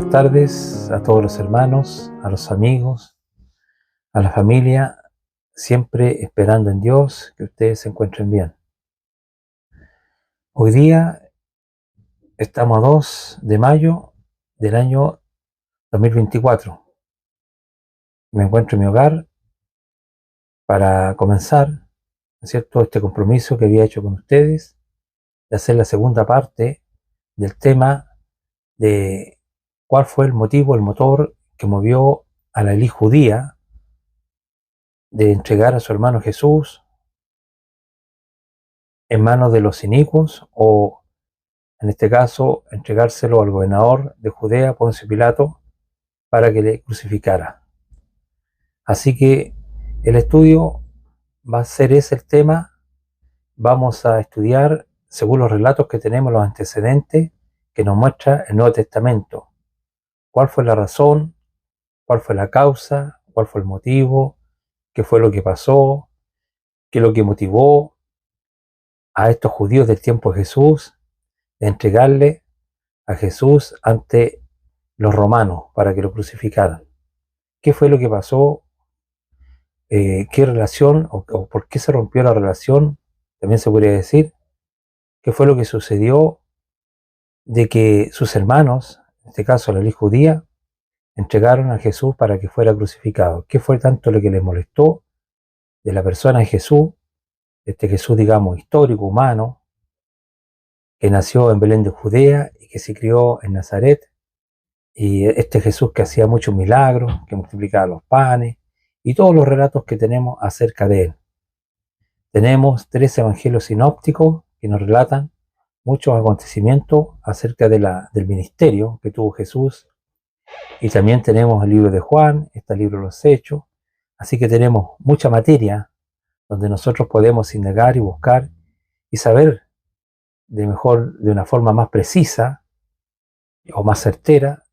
buenas tardes a todos los hermanos, a los amigos, a la familia, siempre esperando en Dios que ustedes se encuentren bien. Hoy día estamos a 2 de mayo del año 2024. Me encuentro en mi hogar para comenzar, ¿no es cierto?, este compromiso que había hecho con ustedes de hacer la segunda parte del tema de cuál fue el motivo, el motor que movió a la élite judía de entregar a su hermano Jesús en manos de los inicuos, o en este caso entregárselo al gobernador de Judea, Poncio Pilato, para que le crucificara. Así que el estudio va a ser ese el tema. Vamos a estudiar según los relatos que tenemos, los antecedentes que nos muestra el Nuevo Testamento. ¿Cuál fue la razón? ¿Cuál fue la causa? ¿Cuál fue el motivo? ¿Qué fue lo que pasó? ¿Qué es lo que motivó a estos judíos del tiempo de Jesús de entregarle a Jesús ante los romanos para que lo crucificaran? ¿Qué fue lo que pasó? ¿Qué relación o por qué se rompió la relación? También se podría decir qué fue lo que sucedió de que sus hermanos, en este caso la élite judía, entregaron a Jesús para que fuera crucificado. ¿Qué fue tanto lo que les molestó de la persona de Jesús, este Jesús, digamos, histórico, humano, que nació en Belén de Judea y que se crió en Nazaret, y este Jesús que hacía muchos milagros, que multiplicaba los panes, y todos los relatos que tenemos acerca de él? Tenemos 3 evangelios sinópticos que nos relatan muchos acontecimientos acerca del ministerio que tuvo Jesús, y también tenemos el libro de Juan, está el libro de los Hechos, así que tenemos mucha materia donde nosotros podemos indagar y buscar y saber de una forma más precisa o más certera,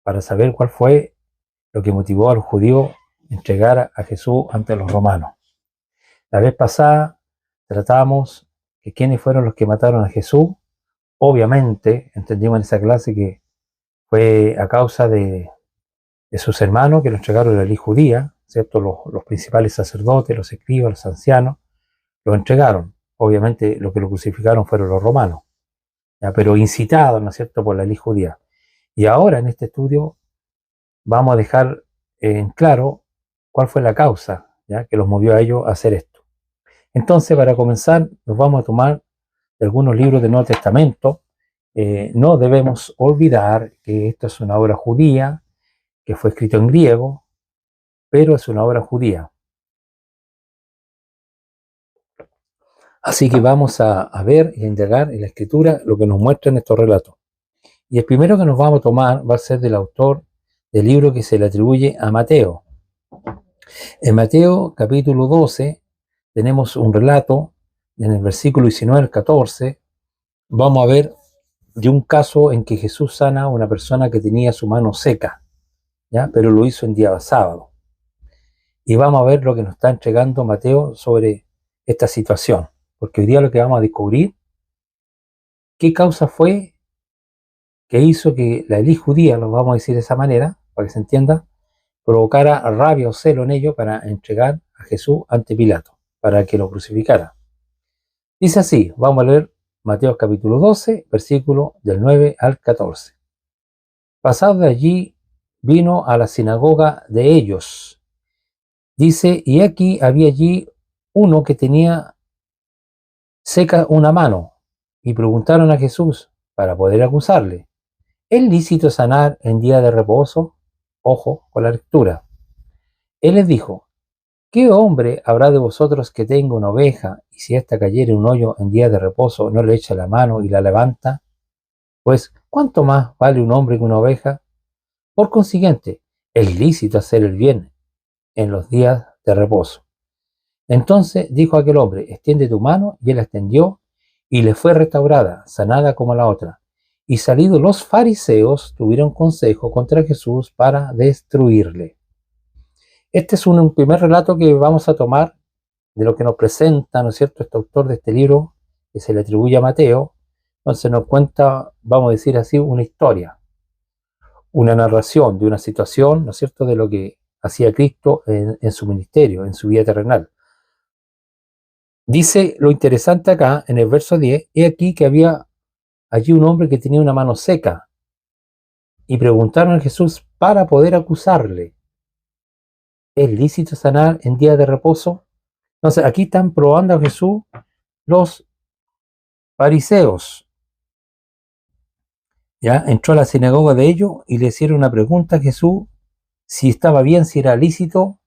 para saber cuál fue lo que motivó a los judíos a entregar a Jesús ante los romanos. La vez pasada tratamos que quiénes fueron los que mataron a Jesús. Obviamente entendimos en esa clase que fue a causa de sus hermanos que lo entregaron a la élite judía, ¿cierto? Los principales sacerdotes, los escribas, los ancianos, lo entregaron. Obviamente lo que lo crucificaron fueron los romanos, ¿ya? Pero incitados, ¿no es cierto?, por la élite judía. Y ahora en este estudio vamos a dejar en claro cuál fue la causa, ¿ya?, que los movió a ellos a hacer esto. Entonces, para comenzar, nos vamos a tomar de algunos libros del Nuevo Testamento. No debemos olvidar que esto es una obra judía, que fue escrito en griego, pero es una obra judía. Así que vamos a ver y a indagar en la escritura lo que nos muestran estos relatos. Y el primero que nos vamos a tomar va a ser del autor del libro que se le atribuye a Mateo. En Mateo capítulo 12 tenemos un relato en el versículo 19 al 14. Vamos a ver de un caso en que Jesús sana a una persona que tenía su mano seca, ¿ya?, pero lo hizo en día sábado. Y vamos a ver lo que nos está entregando Mateo sobre esta situación, porque hoy día lo que vamos a descubrir, qué causa fue que hizo que la élite judía, lo vamos a decir de esa manera, para que se entienda, provocara rabia o celo en ello para entregar a Jesús ante Pilato, para que lo crucificara. Dice así, vamos a leer Mateo capítulo 12, versículo del 9 al 14. Pasado de allí, vino a la sinagoga de ellos. Dice, y aquí había allí uno que tenía seca una mano, y preguntaron a Jesús para poder acusarle, ¿es lícito sanar en día de reposo? Ojo con la lectura. Él les dijo, ¿qué hombre habrá de vosotros que tenga una oveja, y si ésta cayere en un hoyo en día de reposo, no le echa la mano y la levanta? Pues, ¿cuánto más vale un hombre que una oveja? Por consiguiente, es lícito hacer el bien en los días de reposo. Entonces dijo aquel hombre, extiende tu mano, y él la extendió, y le fue restaurada, sanada como la otra. Y salidos los fariseos, tuvieron consejo contra Jesús para destruirle. Este es un primer relato que vamos a tomar de lo que nos presenta, ¿no es cierto?, este autor de este libro, que se le atribuye a Mateo. Entonces nos cuenta, vamos a decir así, una historia. una narración de una situación, ¿no es cierto?, de lo que hacía Cristo en su ministerio, en su vida terrenal. Dice lo interesante acá, en el verso 10, he aquí que había allí un hombre que tenía una mano seca, y preguntaron a Jesús para poder acusarle, ¿es lícito sanar en día de reposo? Entonces, aquí están probando a Jesús los fariseos. Ya entró a la sinagoga de ellos y le hicieron una pregunta a Jesús si estaba bien, si era lícito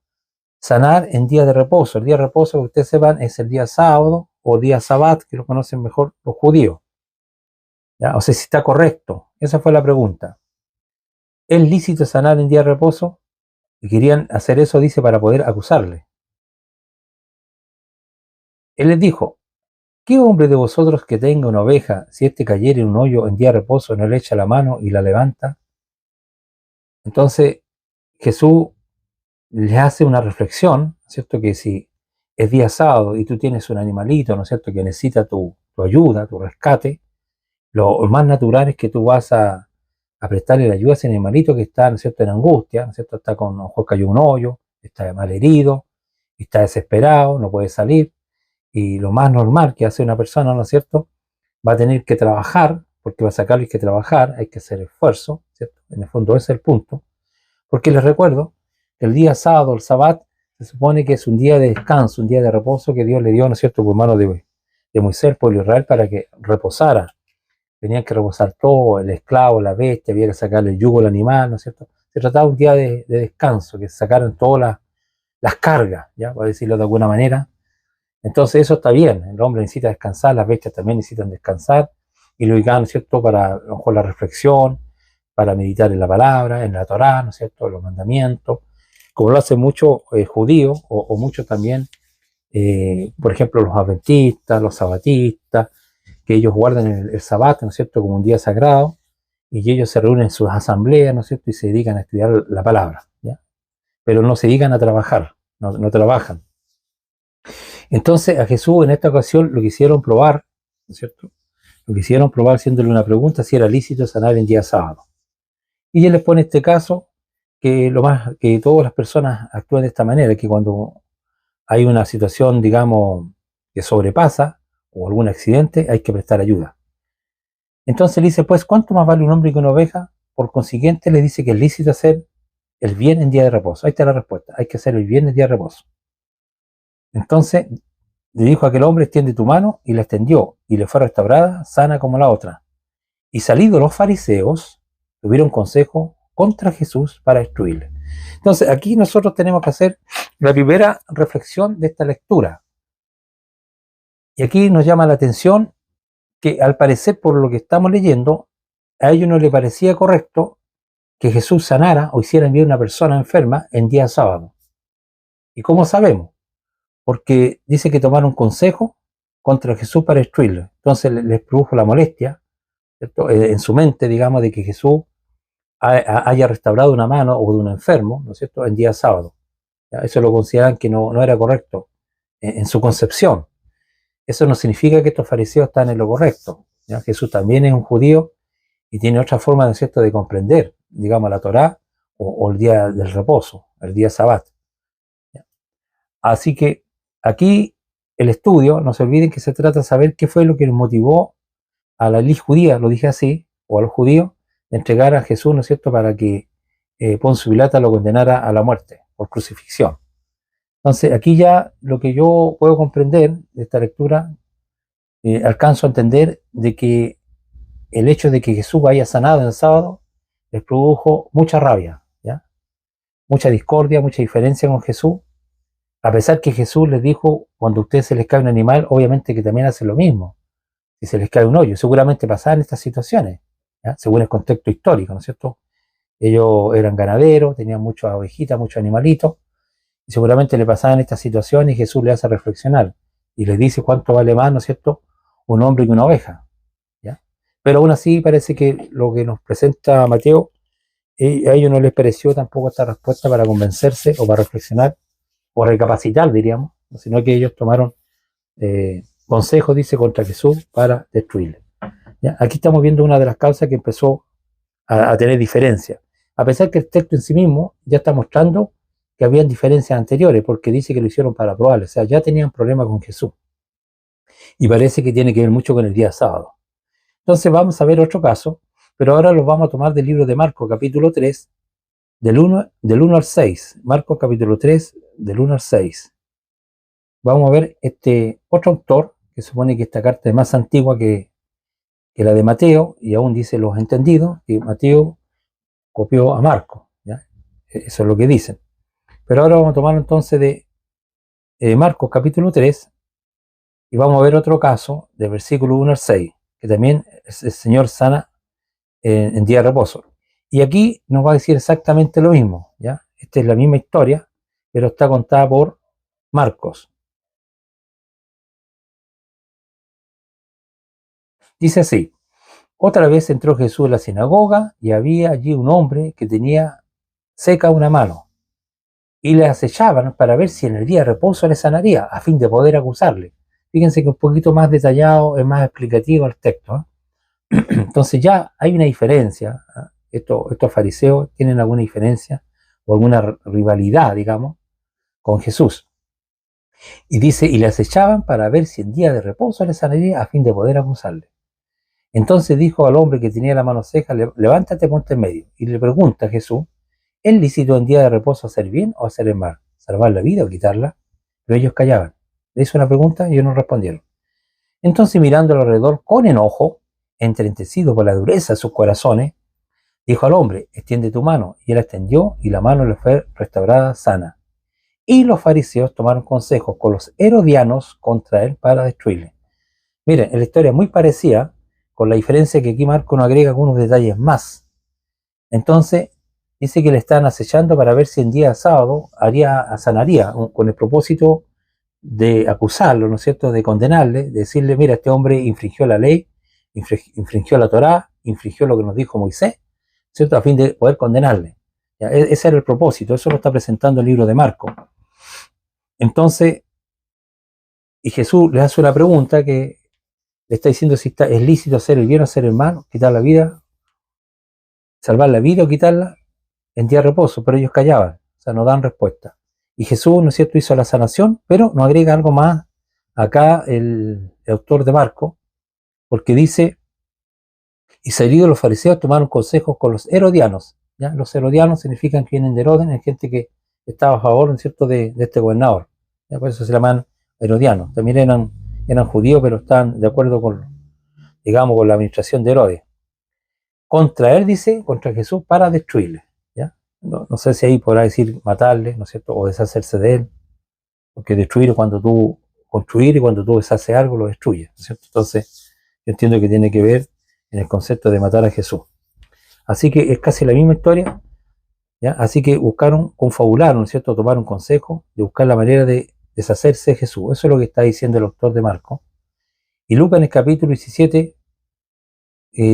sanar en día de reposo. El día de reposo, que ustedes sepan, es el día sábado o día sabat, que lo conocen mejor los judíos. ¿Ya? O sea, si está correcto. Esa fue la pregunta. ¿Es lícito sanar en día de reposo? Y querían hacer eso, dice, para poder acusarle. Él les dijo, ¿qué hombre de vosotros que tenga una oveja, si éste cayere en un hoyo en día de reposo, no le echa la mano y la levanta? Entonces, Jesús les hace una reflexión, ¿cierto? Que si es día sábado y tú tienes un animalito, ¿no es cierto?, que necesita tu ayuda, tu rescate, lo más natural es que tú vas a prestarle la ayuda a ese animalito que está, ¿no es cierto?, en angustia, ¿no es cierto?, está con, a lo mejor cayó un hoyo, está mal herido, está desesperado, no puede salir, y lo más normal que hace una persona, ¿no es cierto?, va a tener que trabajar, porque va a sacarlo, hay que trabajar, hay que hacer esfuerzo, ¿cierto? En el fondo ese es el punto, porque les recuerdo que el día sábado, el sabbat, se supone que es un día de descanso, un día de reposo que Dios le dio, ¿no es cierto?, por mano de Moisés, el pueblo de Israel, para que reposara. Tenían que reposar todo, el esclavo, la bestia, había que sacarle el yugo al animal, ¿no es cierto? Se trataba de un día de descanso, que se sacaran todas las cargas, ¿ya? Para decirlo de alguna manera. Entonces eso está bien, el hombre necesita descansar, las bestias también necesitan descansar, y lo ubicaban, ¿no es cierto?, para a lo mejor la reflexión, para meditar en la palabra, en la Torá, ¿no es cierto?, los mandamientos, como lo hacen muchos judíos, o muchos también, por ejemplo, los adventistas, los sabatistas, que ellos guardan el sabbat, ¿no es cierto?, como un día sagrado, y ellos se reúnen en sus asambleas, ¿no es cierto?, y se dedican a estudiar la palabra, ¿ya? Pero no se dedican a trabajar, no trabajan. Entonces a Jesús en esta ocasión lo quisieron probar, ¿no es cierto?, lo quisieron probar haciéndole una pregunta si era lícito sanar en día sábado. Y él les pone este caso que lo más que todas las personas actúan de esta manera, que cuando hay una situación, digamos, que sobrepasa o algún accidente, hay que prestar ayuda. Entonces le dice, pues, ¿cuánto más vale un hombre que una oveja? Por consiguiente, le dice que es lícito hacer el bien en día de reposo. Ahí está la respuesta, hay que hacer el bien en día de reposo. Entonces le dijo a aquel hombre, extiende tu mano, y la extendió, y le fue restaurada, sana como la otra. Y salidos los fariseos, tuvieron consejo contra Jesús para destruirle. Entonces aquí nosotros tenemos que hacer la primera reflexión de esta lectura. Y aquí nos llama la atención que al parecer, por lo que estamos leyendo, a ellos no les parecía correcto que Jesús sanara o hiciera bien a una persona enferma en día sábado. ¿Y cómo sabemos? Porque dice que tomaron consejo contra Jesús para destruirlo. Entonces les produjo la molestia, ¿cierto?, en su mente, digamos, de que Jesús haya restaurado una mano o de un enfermo, ¿no es cierto?, en día sábado. ¿Ya? Eso lo consideran que no era correcto en su concepción. Eso no significa que estos fariseos están en lo correcto, ¿ya? Jesús también es un judío y tiene otra forma, ¿no es cierto?, de comprender, digamos, la Torá o el día del reposo, el día sabbat. ¿Ya? Así que aquí el estudio, no se olviden que se trata de saber qué fue lo que motivó a la élite judía, lo dije así, o a los judíos, de entregar a Jesús, ¿no es cierto?, para que Poncio Pilato lo condenara a la muerte por crucifixión. Entonces aquí ya lo que yo puedo comprender de esta lectura, alcanzo a entender de que el hecho de que Jesús haya sanado en el sábado les produjo mucha rabia, ¿ya? Mucha discordia, mucha diferencia con Jesús, a pesar que Jesús les dijo, cuando a ustedes se les cae un animal, obviamente que también hacen lo mismo, si se les cae un hoyo, seguramente pasaban estas situaciones, ¿ya?, según el contexto histórico, ¿no es cierto? Ellos eran ganaderos, tenían muchas ovejitas, muchos animalitos, y seguramente le pasaban estas situaciones y Jesús le hace reflexionar y les dice cuánto vale más, ¿no es cierto?, un hombre que una oveja, ¿ya? Pero aún así parece que lo que nos presenta Mateo, a ellos no les pareció tampoco esta respuesta para convencerse o para reflexionar o recapacitar, diríamos, sino que ellos tomaron consejos, dice, contra Jesús para destruirle, ¿ya? Aquí estamos viendo una de las causas que empezó a tener diferencia. A pesar que el texto en sí mismo ya está mostrando que habían diferencias anteriores, porque dice que lo hicieron para probarle, o sea, ya tenían problemas con Jesús. Y parece que tiene que ver mucho con el día sábado. Entonces vamos a ver otro caso, pero ahora lo vamos a tomar del libro de Marcos, capítulo 3, del 1 al 6. Marcos, capítulo 3, del 1 al 6. Vamos a ver este otro autor, que supone que esta carta es más antigua que la de Mateo, y aún dice los entendidos, que Mateo copió a Marcos, ¿ya? Eso es lo que dicen. Pero ahora vamos a tomarlo entonces de Marcos capítulo 3 y vamos a ver otro caso del versículo 1 al 6, que también el Señor sana en día de reposo. Y aquí nos va a decir exactamente lo mismo, ¿ya? Esta es la misma historia, pero está contada por Marcos. Dice así: otra vez entró Jesús en la sinagoga y había allí un hombre que tenía seca una mano, y le acechaban para ver si en el día de reposo le sanaría, a fin de poder acusarle. Fíjense que un poquito más detallado, es más explicativo el texto, ¿eh? Entonces ya hay una diferencia, ¿eh? Estos fariseos tienen alguna diferencia o alguna rivalidad, digamos, con Jesús. Y dice, y le acechaban para ver si en día de reposo le sanaría, a fin de poder acusarle. Entonces dijo al hombre que tenía la mano seca: levántate, ponte en medio. Y le pregunta a Jesús: ¿es lícito en día de reposo hacer bien o hacer el mal? ¿Salvar la vida o quitarla? Pero ellos callaban. Le hizo una pregunta y ellos no respondieron. Entonces, mirando alrededor con enojo, entristecido por la dureza de sus corazones, dijo al hombre: extiende tu mano. Y él extendió, y la mano le fue restaurada sana. Y los fariseos tomaron consejos con los herodianos contra él para destruirle. Miren, la historia es muy parecida, con la diferencia que aquí Marco nos agrega algunos detalles más. Entonces, dice que le están acechando para ver si en día sábado sanaría, con el propósito de acusarlo, ¿no es cierto?, de condenarle, de decirle: mira, este hombre infringió la ley, infringió la Torá, infringió lo que nos dijo Moisés, ¿cierto?, a fin de poder condenarle. ¿Ya? Ese era el propósito, eso lo está presentando el libro de Marcos. Entonces, y Jesús le hace una pregunta que le está diciendo si es lícito hacer el bien o hacer el mal, quitar la vida, salvar la vida o quitarla en día de reposo, pero ellos callaban, o sea, no dan respuesta. Y Jesús, ¿no es cierto?, hizo la sanación, pero nos agrega algo más acá el autor de Marcos, porque dice: y salidos los fariseos tomaron consejos con los herodianos. ¿Ya? Los herodianos significan que vienen de Herodes, es gente que estaba a favor, ¿no es cierto?, de este gobernador. ¿Ya? Por eso se llaman herodianos. También eran judíos, pero están de acuerdo con, digamos, con la administración de Herodes. Contra él, dice, contra Jesús, para destruirle. ¿Ya? No sé si ahí podrá decir matarle, ¿no es cierto?, o deshacerse de él, porque destruir es cuando tú construir, y cuando tú deshaces algo lo destruyes, ¿no es cierto? Entonces, yo entiendo que tiene que ver en el concepto de matar a Jesús. Así que es casi la misma historia, ¿ya? Así que confabularon, ¿no es cierto?, tomar un consejo de buscar la manera de deshacerse de Jesús. Eso es lo que está diciendo el autor de Marcos. Y Lucas, en el capítulo 17,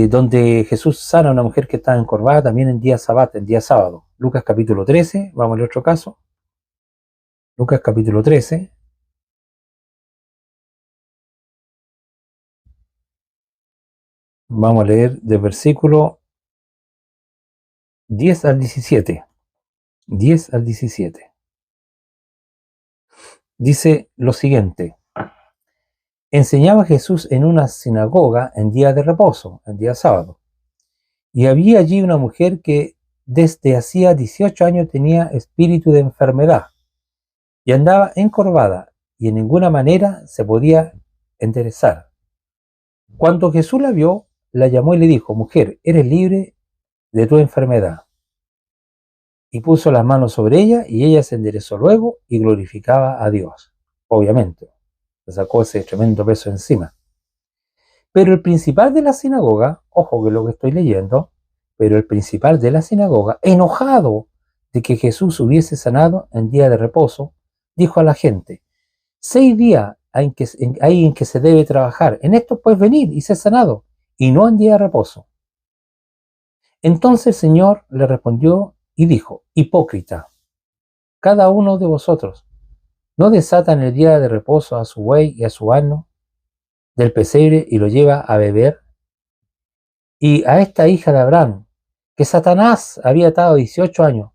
donde Jesús sana a una mujer que estaba encorvada también en día sábado. Lucas capítulo 13, vamos al otro caso. Lucas capítulo 13. Vamos a leer del versículo 10 al 17. 10 al 17. Dice lo siguiente: enseñaba Jesús en una sinagoga en día de reposo, en día sábado. Y había allí una mujer que desde hacía 18 años tenía espíritu de enfermedad y andaba encorvada y en ninguna manera se podía enderezar. Cuando Jesús la vio, la llamó y le dijo: mujer, eres libre de tu enfermedad. Y puso las manos sobre ella y ella se enderezó luego y glorificaba a Dios. Obviamente, se sacó ese tremendo peso encima. Pero el principal de la sinagoga, ojo que lo que estoy leyendo, pero el principal de la sinagoga, enojado de que Jesús hubiese sanado en día de reposo, dijo a la gente: 6 días hay en que se debe trabajar, en esto puedes venir y ser sanado, y no en día de reposo. Entonces el Señor le respondió y dijo: hipócrita, cada uno de vosotros no desata en el día de reposo a su buey y a su asno del pesebre y lo lleva a beber. Y a esta hija de Abraham, que Satanás había atado 18 años,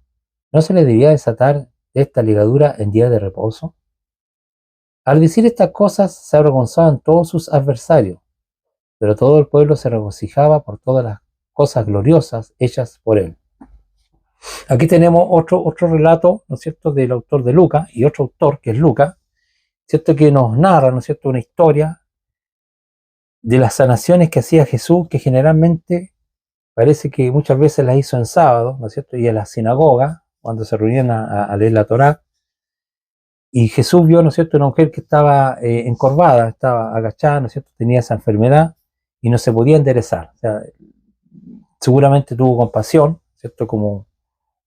¿no se le debía desatar esta ligadura en día de reposo? Al decir estas cosas se avergonzaban todos sus adversarios, pero todo el pueblo se regocijaba por todas las cosas gloriosas hechas por él. Aquí tenemos otro relato, ¿no es cierto?, del autor de Lucas y otro autor que es Lucas, ¿cierto?, que nos narra, ¿no es cierto?, una historia de las sanaciones que hacía Jesús, que generalmente parece que muchas veces las hizo en sábado, ¿no es cierto?, y en la sinagoga, cuando se reunían a leer la Torá, y Jesús vio, ¿no es cierto?, una mujer que estaba encorvada, estaba agachada, ¿no es cierto?, tenía esa enfermedad y no se podía enderezar. O sea, seguramente tuvo compasión, ¿cierto?, como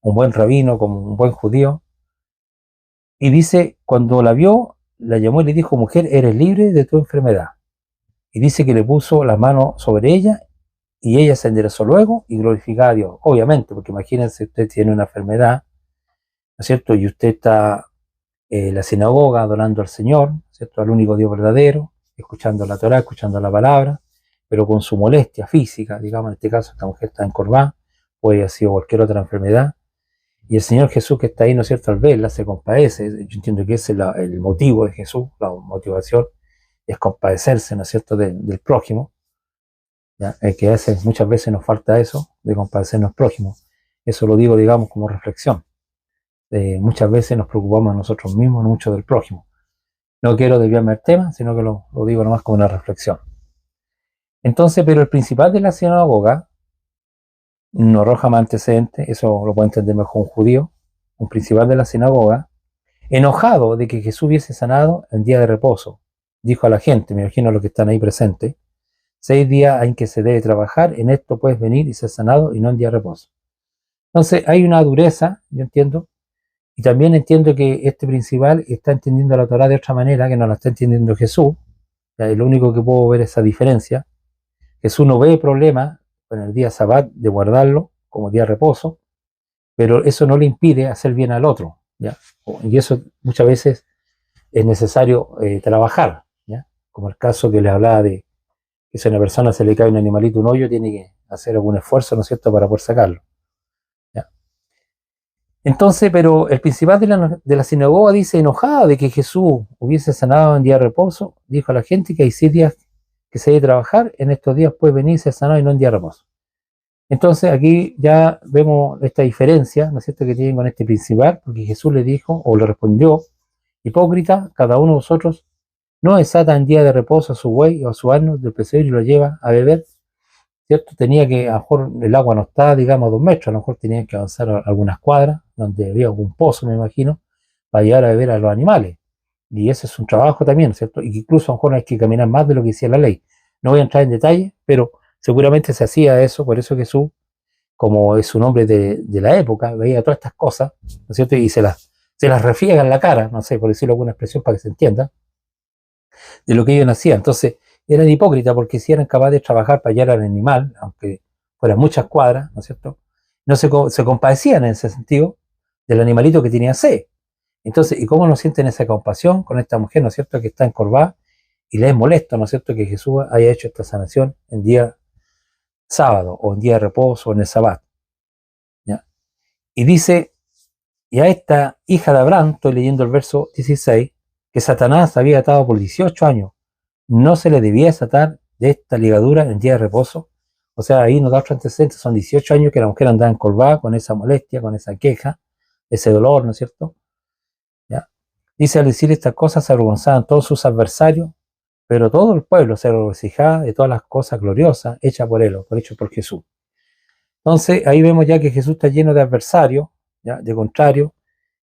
un buen rabino, como un buen judío, y dice, cuando la vio, la llamó y le dijo, mujer, eres libre de tu enfermedad. Y dice que le puso la mano sobre ella y ella se enderezó luego y glorificaba a Dios. Obviamente, porque imagínense, usted tiene una enfermedad, ¿no es cierto?, y usted está en la sinagoga adorando al Señor, ¿no es cierto?, al único Dios verdadero, escuchando la Torá, escuchando la palabra, pero con su molestia física, digamos, en este caso esta mujer está encorvada, puede haber sido cualquier otra enfermedad, y el Señor Jesús que está ahí, ¿no es cierto?, al verla se compadece. Yo entiendo que ese es el motivo de Jesús, la motivación es compadecerse, ¿no es cierto?, del prójimo, ¿ya? Que muchas veces nos falta eso, de compadecernos prójimos. Eso lo digo, digamos, como reflexión. Muchas veces nos preocupamos nosotros mismos, no mucho del prójimo. No quiero desviarme del tema, sino que lo digo nomás como una reflexión. Entonces, pero el principal de la sinagoga no arroja más antecedentes, eso lo puede entender mejor un judío, un principal de la sinagoga, enojado de que Jesús hubiese sanado en día de reposo, dijo a la gente, me imagino a los que están ahí presentes, 6 días en que se debe trabajar, en esto puedes venir y ser sanado y no en día de reposo. Entonces hay una dureza, yo entiendo, y también entiendo que este principal está entendiendo la Torá de otra manera, que no la está entendiendo Jesús, es lo único que puedo ver esa diferencia. Jesús no ve problema con el día sabbat de guardarlo como día de reposo, pero eso no le impide hacer bien al otro, ¿ya? Y eso muchas veces es necesario trabajar, ¿ya? Como el caso que les hablaba de que si a una persona se le cae un animalito, un hoyo, tiene que hacer algún esfuerzo, ¿no es cierto?, para poder sacarlo, ¿ya? Entonces, pero el principal de la sinagoga dice, enojado de que Jesús hubiese sanado en día de reposo, dijo a la gente que hay 6 días que se debe trabajar, en estos días puede venir y ser sanado y no en día de reposo. Entonces aquí ya vemos esta diferencia, ¿no es cierto?, que tienen con este principal, porque Jesús le dijo, o le respondió, hipócrita, cada uno de vosotros no desata en día de reposo a su buey o a su asno del pesebre y lo lleva a beber, ¿cierto? Tenía que, a lo mejor el agua no estaba, digamos, a 2 metros, a lo mejor tenían que avanzar algunas cuadras, donde había algún pozo, me imagino, para llevar a beber a los animales. Y ese es un trabajo también, ¿cierto? Y que incluso a lo mejor hay que caminar más de lo que decía la ley. No voy a entrar en detalle, pero seguramente se hacía eso, por eso Jesús, como es un hombre de la época, veía todas estas cosas, ¿no es cierto? Y se las refiega en la cara, no sé, por decirlo alguna expresión para que se entienda, de lo que ellos hacían. Entonces, eran hipócritas porque si eran capaces de trabajar para hallar al animal, aunque fueran muchas cuadras, ¿no es cierto? No se compadecían en ese sentido del animalito que tenía sed. Entonces, ¿y cómo no sienten esa compasión con esta mujer, ¿no es cierto?, que está encorvada y les es molesto, ¿no es cierto?, que Jesús haya hecho esta sanación en día sábado o en día de reposo o en el sabbat, ¿ya? Y dice, y a esta hija de Abraham, estoy leyendo el verso 16, que Satanás había atado por 18 años, no se le debía desatar de esta ligadura en día de reposo. O sea, ahí nos da otro antecedente, son 18 años que la mujer andaba encorvada con esa molestia, con esa queja, ese dolor, ¿no es cierto? ¿Ya? Dice, al decir estas cosas se avergonzaban todos sus adversarios, pero todo el pueblo se regocijaba de todas las cosas gloriosas hechas por él, o hechas por Jesús. Entonces, ahí vemos ya que Jesús está lleno de adversarios, ¿ya?, de contrario,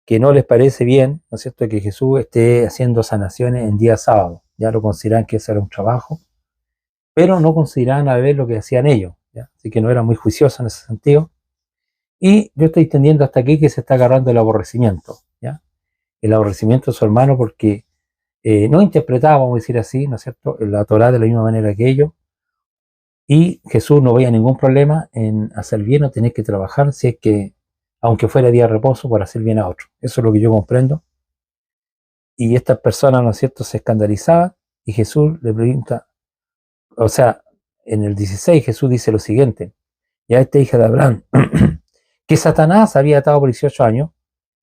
que no les parece bien, ¿no es cierto?, que Jesús esté haciendo sanaciones en día sábado. Ya lo consideran que ese era un trabajo, pero no consideraban a ver lo que hacían ellos, ¿ya? Así que no era muy juicioso en ese sentido. Y yo estoy entendiendo hasta aquí que se está agarrando el aborrecimiento, ¿ya? El aborrecimiento de su hermano porque no interpretaba, vamos a decir así, ¿no es cierto?, la Torá de la misma manera que ellos, y Jesús no veía ningún problema en hacer bien o tener que trabajar si es que, aunque fuera día de reposo, por hacer bien a otro. Eso es lo que yo comprendo. Y estas personas, ¿no es cierto?, se escandalizaban y Jesús le pregunta, o sea, en el 16 Jesús dice lo siguiente, ya esta hija de Abraham, que Satanás había atado por 18 años,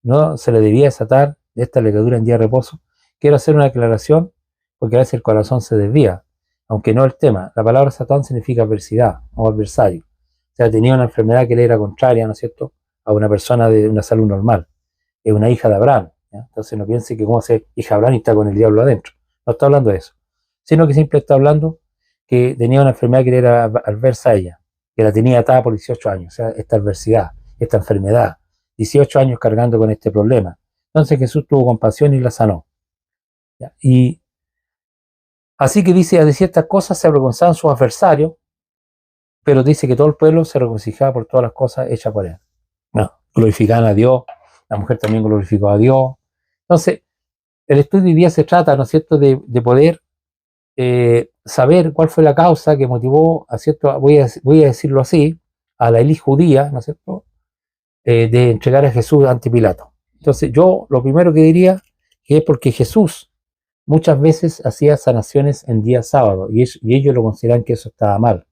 no se le debía desatar de esta legadura en día de reposo. Quiero hacer una aclaración, porque a veces el corazón se desvía, aunque no el tema. La palabra Satán significa adversidad o adversario. O sea, tenía una enfermedad que le era contraria, ¿no es cierto?, a una persona de una salud normal. Es una hija de Abraham, ¿ya? Entonces no piense que como se hija de Abraham y está con el diablo adentro. No está hablando de eso, sino que siempre está hablando que tenía una enfermedad que le era adversa a ella, que la tenía atada por 18 años. O sea, esta adversidad, esta enfermedad, 18 años cargando con este problema. Entonces Jesús tuvo compasión y la sanó, ¿ya? Y así que dice, de ciertas cosas se avergonzaban sus adversarios, pero dice que todo el pueblo se regocijaba por todas las cosas hechas por él. No, glorificaban a Dios, la mujer también glorificó a Dios. Entonces, el estudio hoy día se trata, ¿no es cierto?, de poder saber cuál fue la causa que motivó a cierto, voy a decirlo así, a la élite judía, ¿no es cierto?, de entregar a Jesús ante Pilato. Entonces, yo lo primero que diría que es porque Jesús muchas veces hacía sanaciones en día sábado y ellos lo consideran que eso estaba mal,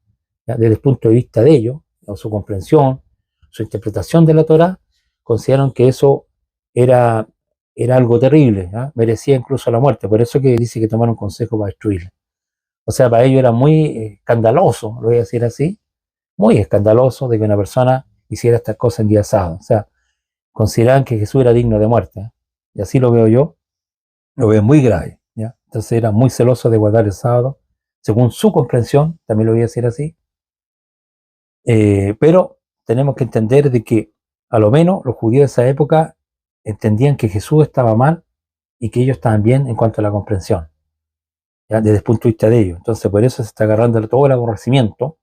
¿ya? Desde el punto de vista de ellos, o su comprensión, su interpretación de la Torá, consideraron que eso era algo terrible, ¿ya? Merecía incluso la muerte. Por eso que dice que tomaron consejo para destruirle. O sea, para ellos era muy escandaloso, lo voy a decir así, muy escandaloso de que una persona hiciera estas cosas en día sábado. O sea, consideraban que Jesús era digno de muerte, ¿eh? Y así lo veo yo, lo veo muy grave, ¿ya? Entonces era muy celoso de guardar el sábado, según su comprensión, también lo voy a decir así. Pero tenemos que entender de que a lo menos los judíos de esa época entendían que Jesús estaba mal y que ellos estaban bien en cuanto a la comprensión, ¿ya? Desde el punto de vista de ellos. Entonces por eso se está agarrando todo el aborrecimiento,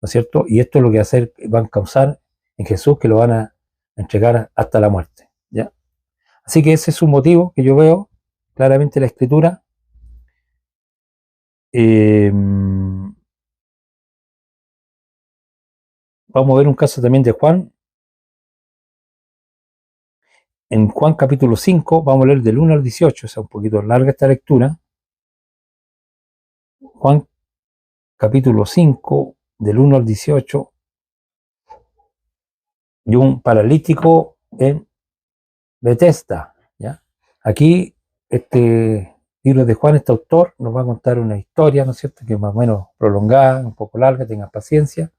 ¿no es cierto? Y esto es lo que van a causar en Jesús, que lo van a entregar hasta la muerte, ¿ya? Así que ese es un motivo que yo veo claramente en la Escritura. Vamos a ver un caso también de Juan. En Juan capítulo 5, vamos a leer del 1 al 18, o sea, un poquito larga esta lectura. Juan capítulo 5, del 1 al 18, y un paralítico en Betesda, ¿ya? Aquí, este libro de Juan, este autor, nos va a contar una historia, ¿no es cierto?, que es más o menos prolongada, un poco larga, tengan paciencia,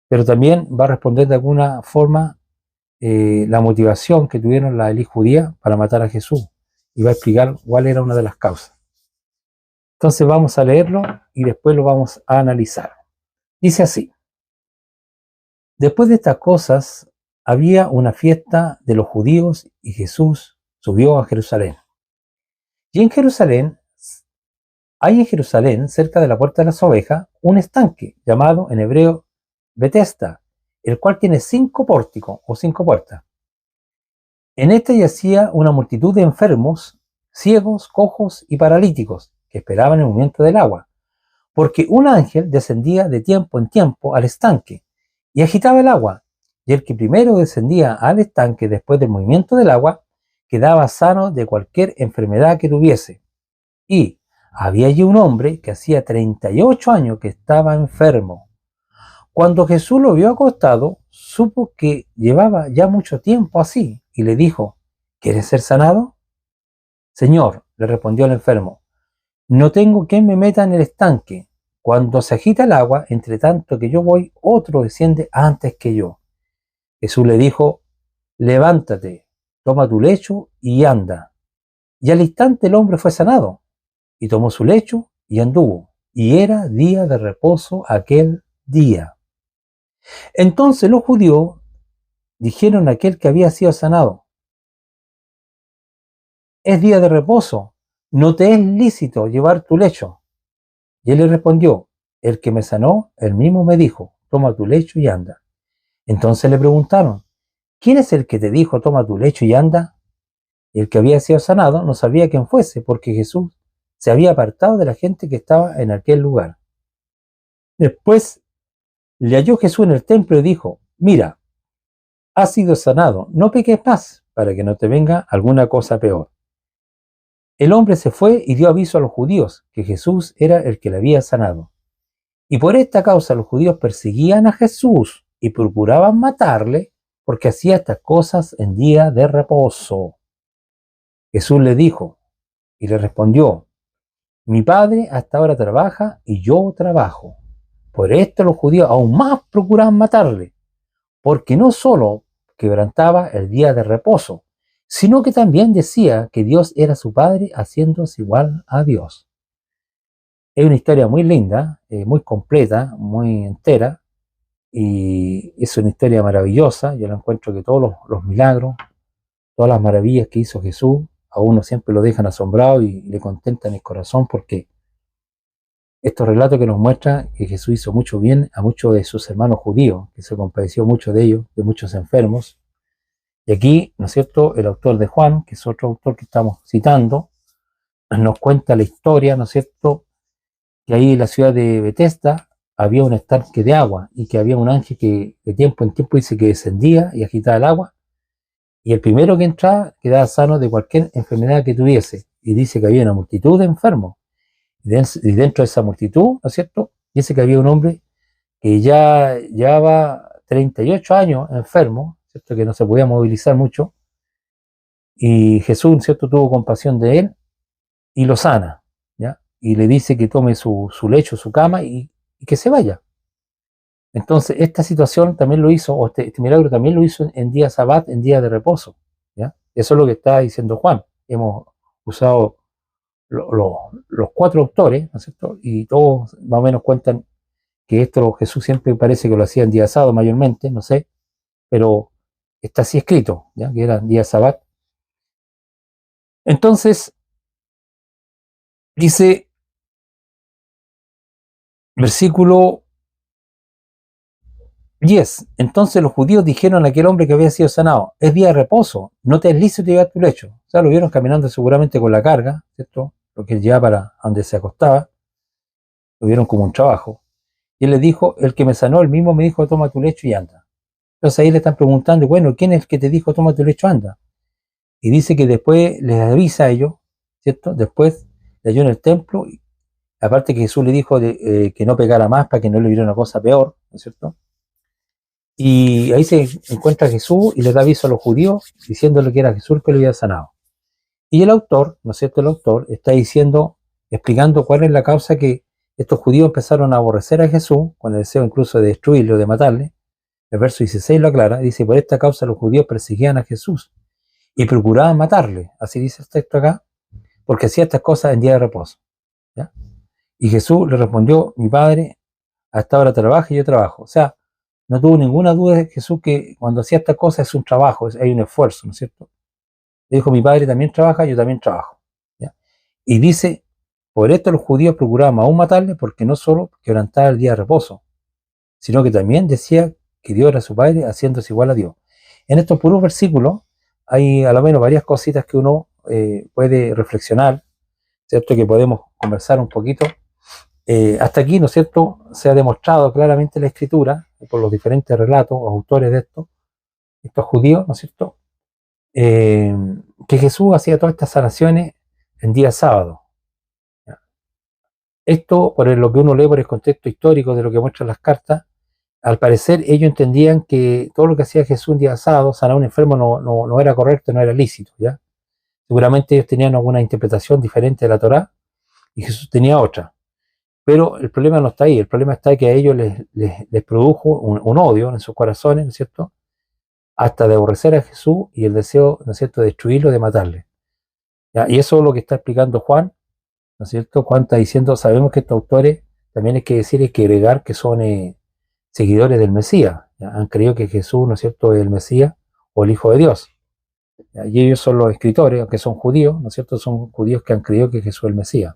pero también va a responder de alguna forma la motivación que tuvieron la élite judía para matar a Jesús, y va a explicar cuál era una de las causas. Entonces vamos a leerlo y después lo vamos a analizar. Dice así: después de estas cosas había una fiesta de los judíos y Jesús subió a Jerusalén. Y hay en Jerusalén, cerca de la puerta de las ovejas, un estanque llamado en hebreo Betesda, el cual tiene 5 pórticos o 5 puertas. En este yacía una multitud de enfermos, ciegos, cojos y paralíticos, que esperaban el movimiento del agua, porque un ángel descendía de tiempo en tiempo al estanque y agitaba el agua, y el que primero descendía al estanque después del movimiento del agua quedaba sano de cualquier enfermedad que tuviese. Y había allí un hombre que hacía 38 años que estaba enfermo. Cuando Jesús lo vio acostado, supo que llevaba ya mucho tiempo así, y le dijo: ¿quieres ser sanado? Señor, le respondió el enfermo, no tengo quien me meta en el estanque. Cuando se agita el agua, entre tanto que yo voy, otro desciende antes que yo. Jesús le dijo: levántate, toma tu lecho y anda. Y al instante el hombre fue sanado, y tomó su lecho y anduvo. Y era día de reposo aquel día. Entonces los judíos dijeron a aquel que había sido sanado: es día de reposo, no te es lícito llevar tu lecho. Y él le respondió: el que me sanó, él mismo me dijo, toma tu lecho y anda. Entonces le preguntaron: ¿quién es el que te dijo, toma tu lecho y anda? Y el que había sido sanado no sabía quién fuese, porque Jesús se había apartado de la gente que estaba en aquel lugar. Después le halló Jesús en el templo y dijo: mira, has sido sanado, no peques más, para que no te venga alguna cosa peor. El hombre se fue y dio aviso a los judíos que Jesús era el que le había sanado. Y por esta causa los judíos perseguían a Jesús y procuraban matarle porque hacía estas cosas en día de reposo. Jesús le dijo y le respondió: mi padre hasta ahora trabaja y yo trabajo. Por esto los judíos aún más procuraban matarle, porque no solo quebrantaba el día de reposo, sino que también decía que Dios era su padre, haciéndose igual a Dios. Es una historia muy linda, muy completa, muy entera, y es una historia maravillosa. Yo la encuentro que todos los milagros, todas las maravillas que hizo Jesús, a uno siempre lo dejan asombrado y le contentan el corazón, porque estos relatos que nos muestran que Jesús hizo mucho bien a muchos de sus hermanos judíos, que se compadeció mucho de ellos, de muchos enfermos. Y aquí, ¿no es cierto?, el autor de Juan, que es otro autor que estamos citando, nos cuenta la historia, ¿no es cierto?, que ahí en la ciudad de Betesda había un estanque de agua y que había un ángel que de tiempo en tiempo dice que descendía y agitaba el agua, y el primero que entraba quedaba sano de cualquier enfermedad que tuviese. Y dice que había una multitud de enfermos. Y dentro de esa multitud, ¿no es cierto?, dice que había un hombre que ya llevaba 38 años enfermo, ¿cierto?, que no se podía movilizar mucho, y Jesús, ¿cierto?, tuvo compasión de él y lo sana, ¿ya? Y le dice que tome su lecho, su cama y que se vaya. Entonces, esta situación también lo hizo, o este milagro también lo hizo en día sabbat, en día de reposo, ¿ya? Eso es lo que está diciendo Juan. Hemos usado los cuatro autores, ¿no es cierto?, y todos más o menos cuentan que esto Jesús siempre parece que lo hacía en día sábado mayormente, no sé, pero está así escrito, ¿ya?, que era día sabbat. Entonces, dice, versículo 10, entonces los judíos dijeron a aquel hombre que había sido sanado: es día de reposo, no te es lícito llevar tu lecho. O sea, lo vieron caminando seguramente con la carga, ¿cierto?, lo que él llevaba para donde se acostaba, lo vieron como un trabajo. Y él les dijo: el que me sanó, el mismo me dijo, toma tu lecho y anda. Entonces ahí le están preguntando, bueno, ¿quién es el que te dijo, toma tu lecho, anda? Y dice que después les avisa a ellos, ¿cierto? Después le halló en el templo, y aparte que Jesús le dijo que no pegara más para que no le hubiera una cosa peor, ¿no es cierto? Y ahí se encuentra Jesús y le da aviso a los judíos diciéndole que era Jesús que lo había sanado. Y el autor, ¿no es cierto?, el autor está diciendo, explicando cuál es la causa que estos judíos empezaron a aborrecer a Jesús, con el deseo incluso de destruirlo, de matarle. El verso 16 lo aclara, dice: por esta causa los judíos perseguían a Jesús y procuraban matarle, así dice el texto acá, porque hacía estas cosas en día de reposo, ¿ya? Y Jesús le respondió: mi padre hasta ahora trabaja y yo trabajo. O sea, no tuvo ninguna duda de Jesús que cuando hacía estas cosas es un trabajo, hay un esfuerzo, ¿no es cierto? Le dijo: mi padre también trabaja, yo también trabajo, ¿ya? Y dice: por esto los judíos procuraban aún matarle, porque no solo quebrantaba el día de reposo, sino que también decía que Dios era su padre, haciéndose igual a Dios. En estos puros versículos hay a lo menos varias cositas que uno puede reflexionar, ¿cierto?, que podemos conversar un poquito. Hasta aquí, ¿no es cierto?, se ha demostrado claramente en la Escritura, por los diferentes relatos o autores de estos judíos, ¿no es cierto?, que Jesús hacía todas estas sanaciones en día sábado. Esto, por lo que uno lee por el contexto histórico de lo que muestran las cartas, al parecer ellos entendían que todo lo que hacía Jesús un día sábado, sanar a un enfermo, no era correcto, no era lícito, ¿ya? Seguramente ellos tenían alguna interpretación diferente de la Torá y Jesús tenía otra. Pero el problema no está ahí, el problema está que a ellos les produjo un odio en sus corazones, ¿no es cierto?, hasta de aborrecer a Jesús y el deseo, ¿no es cierto?, de destruirlo, de matarle, ¿ya? Y eso es lo que está explicando Juan, ¿no es cierto? Juan está diciendo, sabemos que estos autores, también hay que decir, hay que agregar que son seguidores del Mesías, ¿ya? Han creído que Jesús, ¿no es cierto?, es el Mesías o el Hijo de Dios, ¿ya? Y ellos son los escritores, aunque son judíos, ¿no es cierto?, son judíos que han creído que Jesús es el Mesías.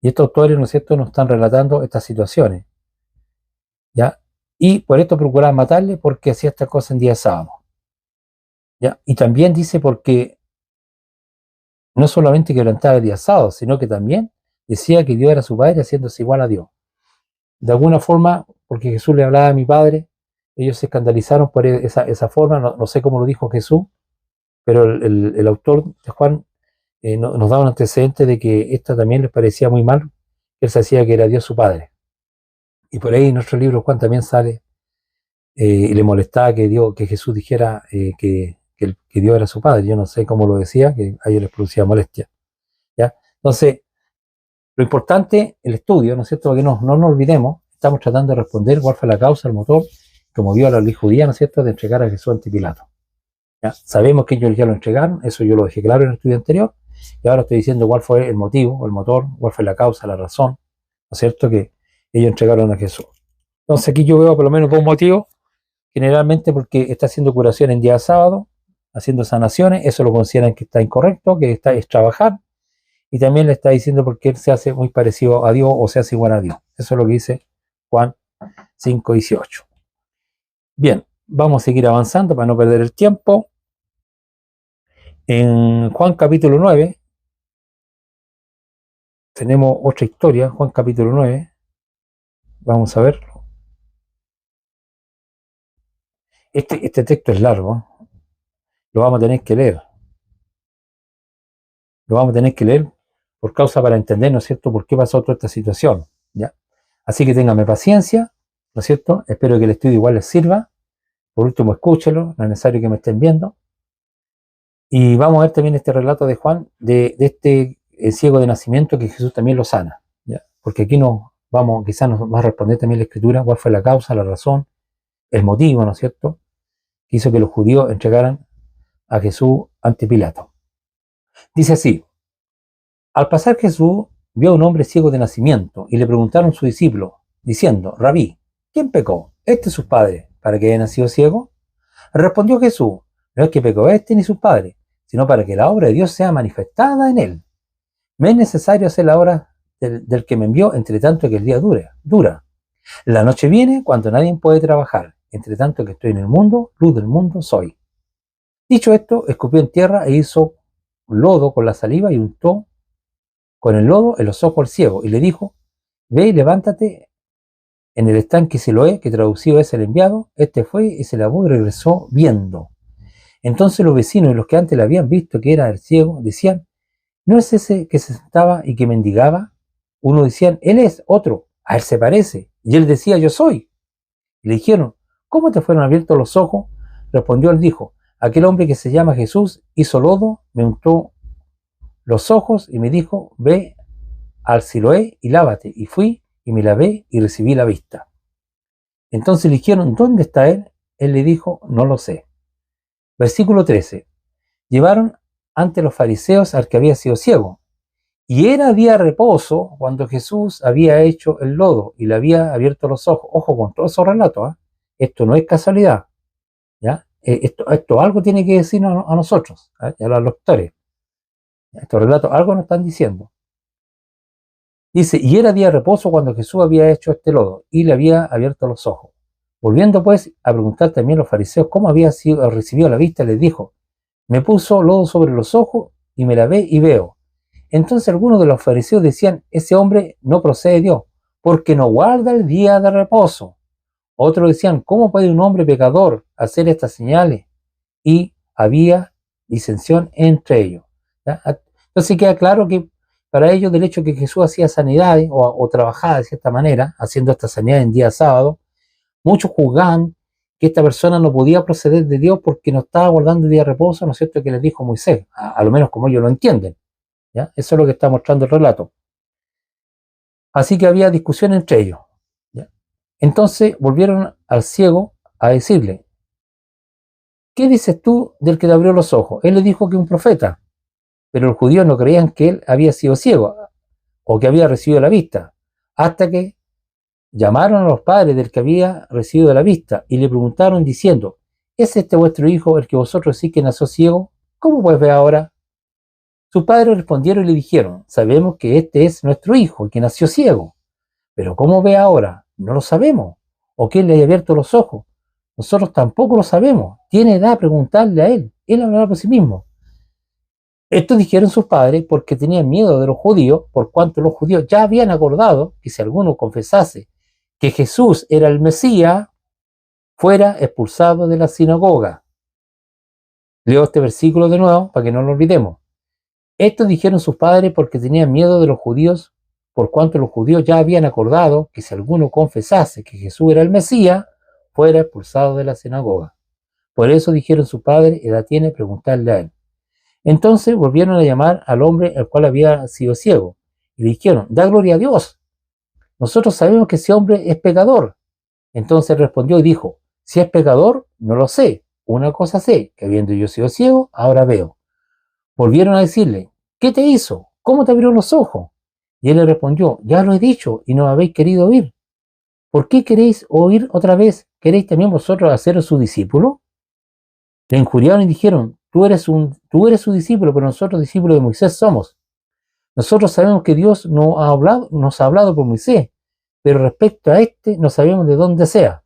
Y estos autores, ¿no es cierto?, nos están relatando estas situaciones, ¿ya? Y por esto procuraban matarle porque hacía estas cosas en día sábado, ¿ya? Y también dice porque no solamente quebrantaba el día sábado, sino que también decía que Dios era su Padre, haciéndose igual a Dios. De alguna forma, porque Jesús le hablaba a mi Padre, ellos se escandalizaron por esa forma, no sé cómo lo dijo Jesús, pero el autor de Juan nos da un antecedente de que esto también les parecía muy mal, que él se hacía que era Dios su Padre. Y por ahí en nuestro libro Juan también sale, y le molestaba que Jesús dijera que Dios era su padre. Yo no sé cómo lo decía, que a ellos les producía molestia. ¿Ya? Entonces, lo importante, el estudio, ¿no es cierto? Para que no nos olvidemos, estamos tratando de responder cuál fue la causa, el motor, que movió a la ley judía, ¿no es cierto?, de entregar a Jesús ante Pilato. ¿Ya? Sabemos que ellos ya lo entregaron, eso yo lo dejé claro en el estudio anterior, y ahora estoy diciendo cuál fue el motivo, el motor, cuál fue la causa, la razón, ¿no es cierto?, que ellos entregaron a Jesús. Entonces aquí yo veo por lo menos dos motivos, generalmente porque está haciendo curación en día sábado, haciendo sanaciones, eso lo consideran que está incorrecto, que es trabajar, y también le está diciendo porque él se hace muy parecido a Dios o se hace igual a Dios. Eso es lo que dice Juan 5:18. Bien, vamos a seguir avanzando para no perder el tiempo. En Juan capítulo 9 tenemos otra historia, Juan capítulo 9. Vamos a verlo. Este texto es largo, lo vamos a tener que leer. Lo vamos a tener que leer por causa para entender, ¿no es cierto?, por qué pasó toda esta situación, ¿ya? Así que ténganme paciencia, ¿no es cierto? Espero que el estudio igual les sirva. Por último, escúchenlo, no es necesario que me estén viendo. Y vamos a ver también este relato de Juan, de este ciego de nacimiento, que Jesús también lo sana, ¿ya? Porque aquí quizás nos va a responder también la Escritura, cuál fue la causa, la razón, el motivo, ¿no es cierto?, que hizo que los judíos entregaran a Jesús ante Pilato. Dice así: al pasar Jesús vio a un hombre ciego de nacimiento y le preguntaron sus discípulos, diciendo: Rabí, ¿quién pecó, este o sus padres, para que haya nacido ciego? Respondió Jesús: no es que pecó este ni sus padres, sino para que la obra de Dios sea manifestada en él. Me es necesario hacer la obra del que me envió, entre tanto que el día dura. La noche viene cuando nadie puede trabajar, entre tanto que estoy en el mundo, luz del mundo soy. Dicho esto, escupió en tierra e hizo lodo con la saliva y untó con el lodo en los ojos al ciego, y le dijo: ve y levántate en el estanque Siloé, que traducido es el enviado. Este fue y se lavó y regresó viendo. Entonces los vecinos y los que antes le habían visto que era el ciego decían: ¿no es ese que se sentaba y que mendigaba? Uno decían: él es. Otro: a él se parece. Y él decía: yo soy. Y le dijeron: ¿cómo te fueron abiertos los ojos? Respondió él, dijo: aquel hombre que se llama Jesús hizo lodo, me untó los ojos y me dijo: ve al Siloé y lávate. Y fui y me lavé y recibí la vista. Entonces le dijeron: ¿dónde está él? Él le dijo: no lo sé. Versículo 13. Llevaron ante los fariseos al que había sido ciego, y era día de reposo cuando Jesús había hecho el lodo y le había abierto los ojos. Ojo con todos esos relatos, ¿eh? Esto no es casualidad, ¿ya? Esto algo tiene que decirnos a nosotros, ¿eh? Y a los lectores. Estos relatos algo nos están diciendo. Dice: y era día de reposo cuando Jesús había hecho este lodo y le había abierto los ojos. Volviendo pues a preguntar también a los fariseos cómo había recibido la vista, les dijo: me puso lodo sobre los ojos y me lavé y veo. Entonces algunos de los fariseos decían: ese hombre no procede de Dios, porque no guarda el día de reposo. Otros decían: ¿cómo puede un hombre pecador hacer estas señales? Y había disensión entre ellos, ¿ya? Entonces queda claro que para ellos, del hecho que Jesús hacía sanidades o trabajaba de cierta manera, haciendo esta sanidad en día sábado, muchos juzgaban que esta persona no podía proceder de Dios porque no estaba guardando el día de reposo, ¿no es cierto?, que les dijo Moisés, a lo menos como ellos lo entienden, ¿ya? Eso es lo que está mostrando el relato. Así que había discusión entre ellos, ¿ya? Entonces volvieron al ciego a decirle: ¿qué dices tú del que te abrió los ojos? Él le dijo que un profeta, pero los judíos no creían que él había sido ciego o que había recibido la vista, hasta que llamaron a los padres del que había recibido la vista y le preguntaron diciendo: ¿es este vuestro hijo el que vosotros decís que nació ciego? ¿Cómo pues ve ahora? Sus padres respondieron y le dijeron: sabemos que este es nuestro hijo, el que nació ciego, pero ¿cómo ve ahora? No lo sabemos. ¿O quién le haya abierto los ojos? Nosotros tampoco lo sabemos. Tiene edad a preguntarle a él. Él hablará por sí mismo. Esto dijeron sus padres porque tenían miedo de los judíos, por cuanto los judíos ya habían acordado que si alguno confesase que Jesús era el Mesías, fuera expulsado de la sinagoga. Leo este versículo de nuevo para que no lo olvidemos. Esto dijeron sus padres porque tenían miedo de los judíos, por cuanto los judíos ya habían acordado que si alguno confesase que Jesús era el Mesías, fuera expulsado de la sinagoga. Por eso dijeron su padre, edad tiene, preguntarle a él. Entonces volvieron a llamar al hombre el cual había sido ciego, y le dijeron, da gloria a Dios, nosotros sabemos que ese hombre es pecador. Entonces respondió y dijo, si es pecador, no lo sé, una cosa sé, que habiendo yo sido ciego, ahora veo. Volvieron a decirle, ¿qué te hizo? ¿Cómo te abrió los ojos? Y él le respondió, ya lo he dicho y no habéis querido oír. ¿Por qué queréis oír otra vez? ¿Queréis también vosotros haceros su discípulo? Le injuriaron y dijeron, tú eres su discípulo, pero nosotros discípulos de Moisés somos. Nosotros sabemos que Dios nos ha hablado por Moisés, pero respecto a este no sabemos de dónde sea.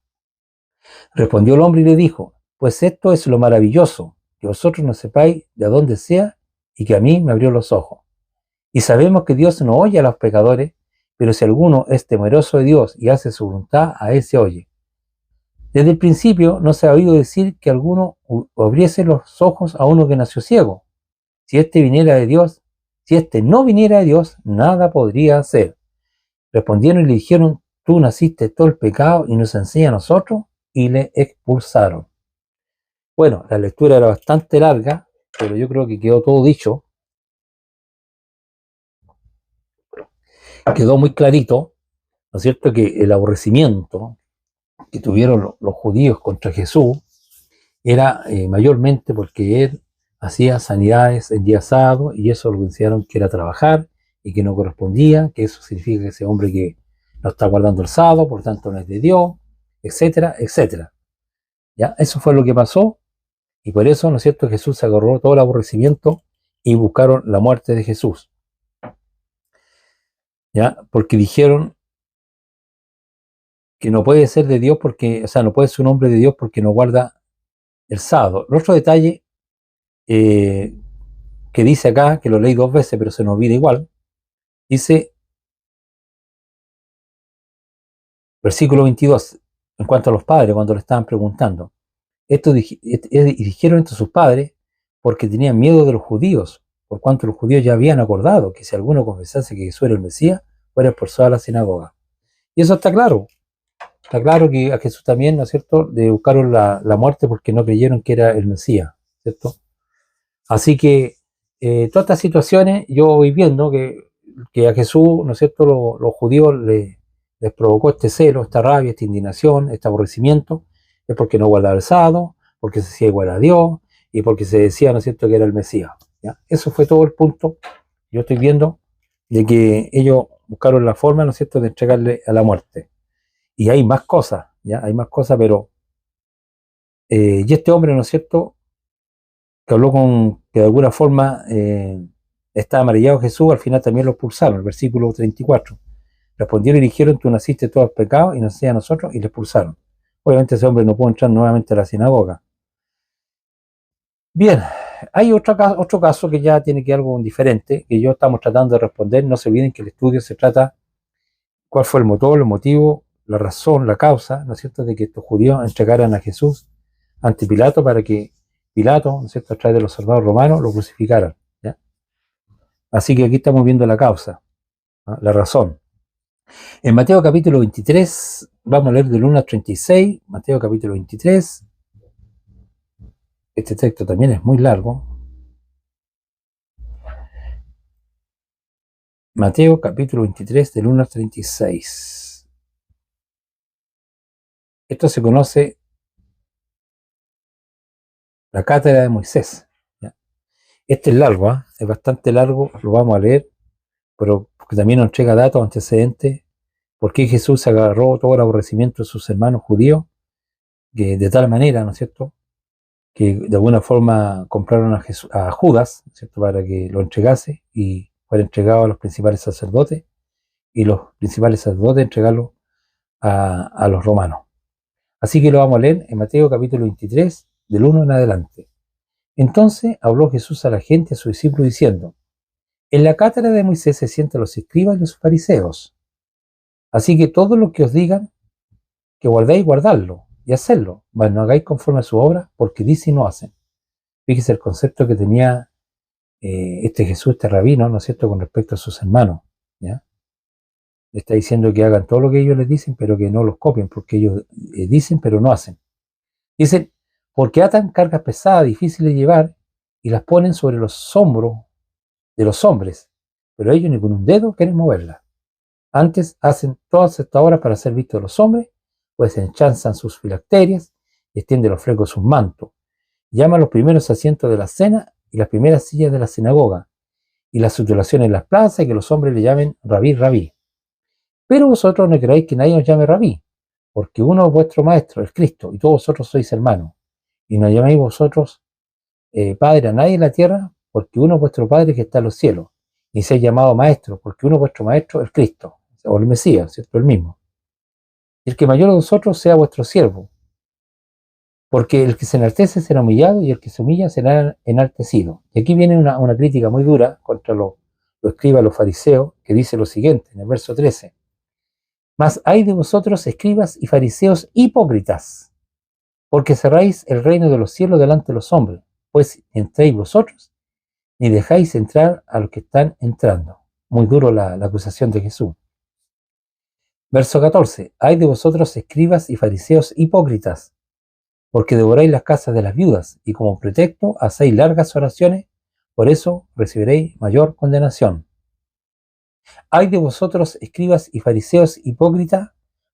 Respondió el hombre y le dijo, pues esto es lo maravilloso, que vosotros no sepáis de dónde sea y que a mí me abrió los ojos. Y sabemos que Dios no oye a los pecadores, pero si alguno es temeroso de Dios y hace su voluntad, a él se oye. Desde el principio no se ha oído decir que alguno abriese los ojos a uno que nació ciego. Si éste no viniera de Dios, nada podría hacer. Respondieron y le dijeron, tú naciste todo el pecado y nos enseña a nosotros, y le expulsaron. Bueno, la lectura era bastante larga, pero yo creo que quedó todo dicho. Quedó muy clarito, ¿no es cierto?, que el aborrecimiento que tuvieron los judíos contra Jesús era mayormente porque él hacía sanidades en día sábado, y eso lo consideraron que era trabajar y que no correspondía, que eso significa que ese hombre que no está guardando el sábado, por tanto no es de Dios, etcétera, etcétera. ¿Ya? Eso fue lo que pasó, y por eso, ¿no es cierto?, Jesús se agarró todo el aborrecimiento y buscaron la muerte de Jesús. ¿Ya? Porque dijeron que no puede ser de Dios porque, o sea, no puede ser un hombre de Dios porque no guarda el sábado. El otro detalle que dice acá, que lo leí 2 veces, pero se nos olvida igual, dice, versículo 22, en cuanto a los padres, cuando le estaban preguntando, y dijeron esto sus padres, porque tenían miedo de los judíos, por cuanto los judíos ya habían acordado que si alguno confesase que Jesús era el Mesías, fuera expulsado a la sinagoga. Y eso está claro que a Jesús también, ¿no es cierto?, le buscaron la muerte porque no creyeron que era el Mesías, ¿cierto? Así que todas estas situaciones yo voy viendo que a Jesús, ¿no es cierto?, los judíos les provocó este celo, esta rabia, esta indignación, este aborrecimiento, es porque no guardaba el sábado, porque se hacía igual a Dios, y porque se decía, ¿no es cierto?, que era el Mesías. ¿Ya? Eso fue todo el punto. Yo estoy viendo de que ellos buscaron la forma, ¿no es cierto?, de entregarle a la muerte. Y hay más cosas, ¿ya? Hay más cosas, pero y este hombre, ¿no es cierto?, que habló que de alguna forma estaba maravillado Jesús, al final también lo expulsaron, el versículo 34. Respondieron y dijeron, tú naciste todos pecados y nos enseña a nosotros, y le expulsaron. Obviamente ese hombre no pudo entrar nuevamente a la sinagoga. Bien, hay otro caso que ya tiene que ver algo diferente, que yo estamos tratando de responder. No se olviden que el estudio se trata cuál fue el motor, el motivo, la razón, la causa, ¿no es cierto?, de que estos judíos entregaran a Jesús ante Pilato para que Pilato, ¿no es cierto?, a través de los soldados romanos lo crucificaran. ¿Ya? Así que aquí estamos viendo la causa, ¿no?, la razón. En Mateo capítulo 23, vamos a leer del 1 al 36, Mateo capítulo 23. Este texto también es muy largo. Mateo capítulo 23, del 1 al 36. Esto se conoce la cátedra de Moisés. ¿Ya? Este es largo, ¿eh? Es bastante largo, lo vamos a leer, pero porque también nos entrega datos, antecedentes, por qué Jesús se agarró todo el aborrecimiento de sus hermanos judíos, que de tal manera, ¿no es cierto?, que de alguna forma compraron a Judas, ¿no es cierto?, para que lo entregase y fuera entregado a los principales sacerdotes, y los principales sacerdotes entregarlo a los romanos. Así que lo vamos a leer en Mateo capítulo 23, del 1 en adelante. Entonces habló Jesús a la gente, a sus discípulos, diciendo, en la cátedra de Moisés se sientan los escribas y los fariseos. Así que todo lo que os digan que guardéis, guardadlo y hacedlo, mas no hagáis conforme a su obra, porque dice y no hacen. Fíjese el concepto que tenía este Jesús, este rabino, ¿no es cierto?, con respecto a sus hermanos, ¿ya? Le está diciendo que hagan todo lo que ellos les dicen, pero que no los copien, porque ellos dicen, pero no hacen. Dicen, porque atan cargas pesadas, difíciles de llevar, y las ponen sobre los hombros de los hombres, pero ellos ni con un dedo quieren moverlas. Antes hacen todas estas obras para ser vistos de los hombres, pues enchanzan sus filacterias y extienden los flecos de sus mantos. Llaman los primeros asientos de la cena y las primeras sillas de la sinagoga, y las titulaciones en las plazas, y que los hombres le llamen rabí, rabí. Pero vosotros no queráis que nadie os llame rabí, porque uno es vuestro maestro, el Cristo, y todos vosotros sois hermanos. Y no llaméis vosotros padre a nadie en la tierra, porque uno es vuestro Padre que está en los cielos. Y seáis llamado maestro, porque uno es vuestro maestro, el Cristo, o el Mesías, ¿cierto? El mismo. Y el que mayor de vosotros sea vuestro siervo, porque el que se enaltece será humillado, y el que se humilla será enaltecido. Y aquí viene una crítica muy dura contra los escribas, los fariseos, que dice lo siguiente, en el verso 13. Mas hay de vosotros, escribas y fariseos hipócritas, porque cerráis el reino de los cielos delante de los hombres, pues entréis vosotros, ni dejáis entrar a los que están entrando. Muy duro la acusación de Jesús. Verso 14. Hay de vosotros, escribas y fariseos hipócritas, porque devoráis las casas de las viudas, y como pretexto hacéis largas oraciones, por eso recibiréis mayor condenación. Hay de vosotros, escribas y fariseos hipócritas,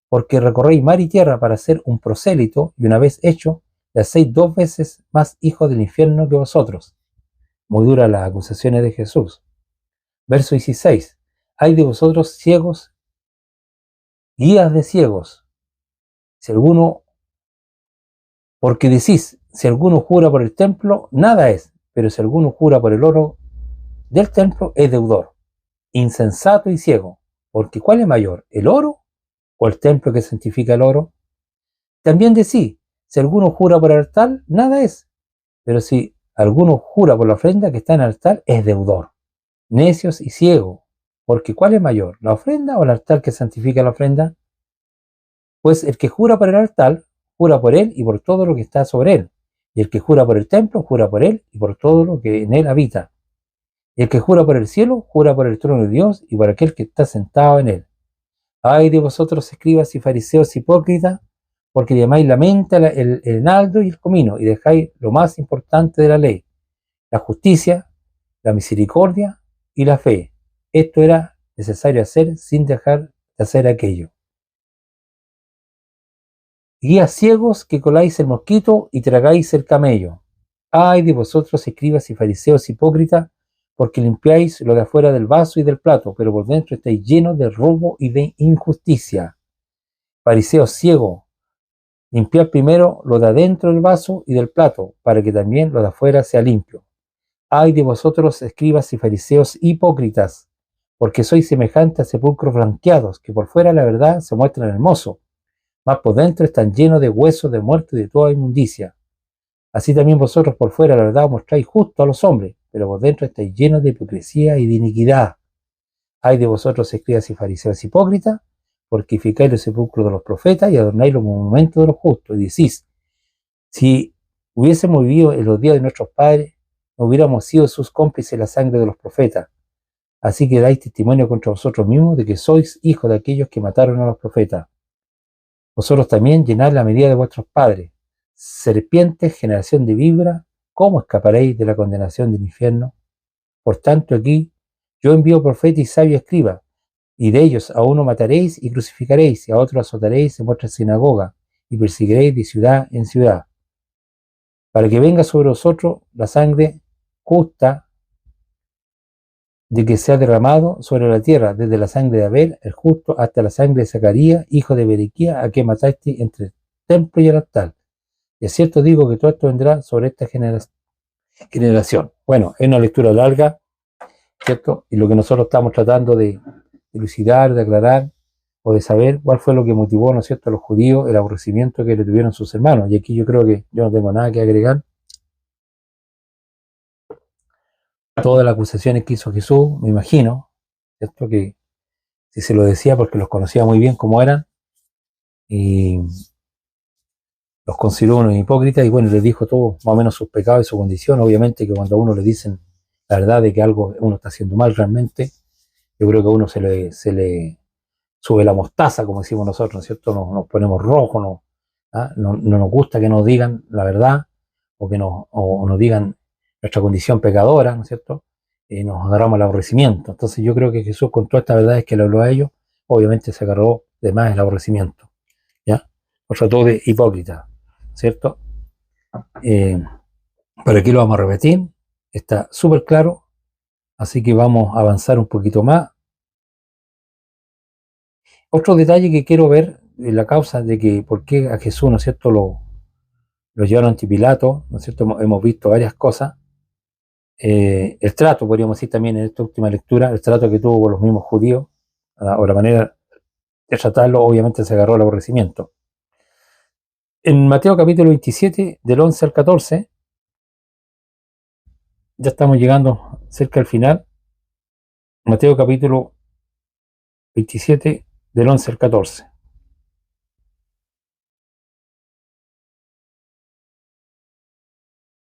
porque recorréis mar y tierra para ser un prosélito, y una vez hecho, le hacéis 2 veces más hijos del infierno que vosotros. Muy duras las acusaciones de Jesús. Verso 16. Hay de vosotros ciegos, guías de ciegos. Si alguno, porque decís, si alguno jura por el templo, nada es, pero si alguno jura por el oro del templo, es deudor. Insensato y ciego, porque ¿cuál es mayor, el oro o el templo que santifica el oro? También decís, si alguno jura por el altar, nada es, pero si alguno jura por la ofrenda que está en el altar, es deudor. Necios y ciegos, porque ¿cuál es mayor, la ofrenda o el altar que santifica la ofrenda? Pues el que jura por el altar, jura por él y por todo lo que está sobre él. Y el que jura por el templo, jura por él y por todo lo que en él habita. Y el que jura por el cielo, jura por el trono de Dios y por aquel que está sentado en él. Ay de vosotros, escribas y fariseos hipócritas, porque llamáis la menta, el enaldo y el comino, y dejáis lo más importante de la ley, la justicia, la misericordia y la fe. Esto era necesario hacer sin dejar de hacer aquello. Guías ciegos que coláis el mosquito y tragáis el camello. Ay de vosotros, escribas y fariseos hipócritas, porque limpiáis lo de afuera del vaso y del plato, pero por dentro estáis llenos de robo y de injusticia. Fariseos ciegos, limpiad primero lo de adentro del vaso y del plato, para que también lo de afuera sea limpio. Ay de vosotros, escribas y fariseos hipócritas, porque sois semejantes a sepulcros blanqueados, que por fuera la verdad se muestran hermosos, mas por dentro están llenos de huesos de muerte y de toda inmundicia. Así también vosotros por fuera la verdad os mostráis justo a los hombres, pero por dentro estáis llenos de hipocresía y de iniquidad. Ay de vosotros, escribas y fariseos hipócritas, porque edificáis los sepulcros de los profetas y adornáis los monumentos de los justos, y decís, si hubiésemos vivido en los días de nuestros padres, no hubiéramos sido sus cómplices en la sangre de los profetas. Así que dais testimonio contra vosotros mismos de que sois hijos de aquellos que mataron a los profetas. Vosotros también llenad la medida de vuestros padres. Serpientes, generación de víbora, ¿cómo escaparéis de la condenación del infierno? Por tanto, aquí yo envío profeta y sabio escriba, y de ellos a uno mataréis y crucificaréis, y a otro azotaréis en vuestra sinagoga, y perseguiréis de ciudad en ciudad, para que venga sobre vosotros la sangre justa de que se ha derramado sobre la tierra, desde la sangre de Abel, el justo, hasta la sangre de Zacarías, hijo de Berequía, a que mataste entre el templo y el altar. Y es cierto digo que todo esto vendrá sobre esta generación. Bueno, es una lectura larga, ¿cierto? Y lo que nosotros estamos tratando de elucidar, de aclarar, o de saber cuál fue lo que motivó, ¿no es cierto?, a los judíos, el aborrecimiento que le tuvieron sus hermanos. Y aquí yo creo que yo no tengo nada que agregar. Todas las acusaciones que hizo Jesús, me imagino, ¿cierto?, que si se lo decía porque los conocía muy bien como eran, y los consideró unos hipócritas, y bueno, les dijo todo, más o menos sus pecados y su condición. Obviamente que cuando a uno le dicen la verdad de que algo uno está haciendo mal realmente, yo creo que a uno se le sube la mostaza, como decimos nosotros, ¿no es cierto? Nos ponemos rojos, no nos gusta que nos digan la verdad o nos digan nuestra condición pecadora, ¿no es cierto? Y nos agarramos al aborrecimiento. Entonces yo creo que Jesús con todas estas verdades que le habló a ellos, obviamente se agarró de más el aborrecimiento, ¿ya? Los trató de hipócrita, ¿cierto? Pero aquí lo vamos a repetir, está súper claro, así que vamos a avanzar un poquito más. Otro detalle que quiero ver es la causa de que por qué a Jesús, ¿no es cierto?, lo llevaron ante Pilato, ¿no es cierto? Hemos visto varias cosas. El trato, podríamos decir también en esta última lectura, el trato que tuvo con los mismos judíos, o la manera de tratarlo, obviamente se agarró al aborrecimiento. En Mateo capítulo 27, del 11 al 14, ya estamos llegando cerca al final. Mateo capítulo 27, del 11 al 14.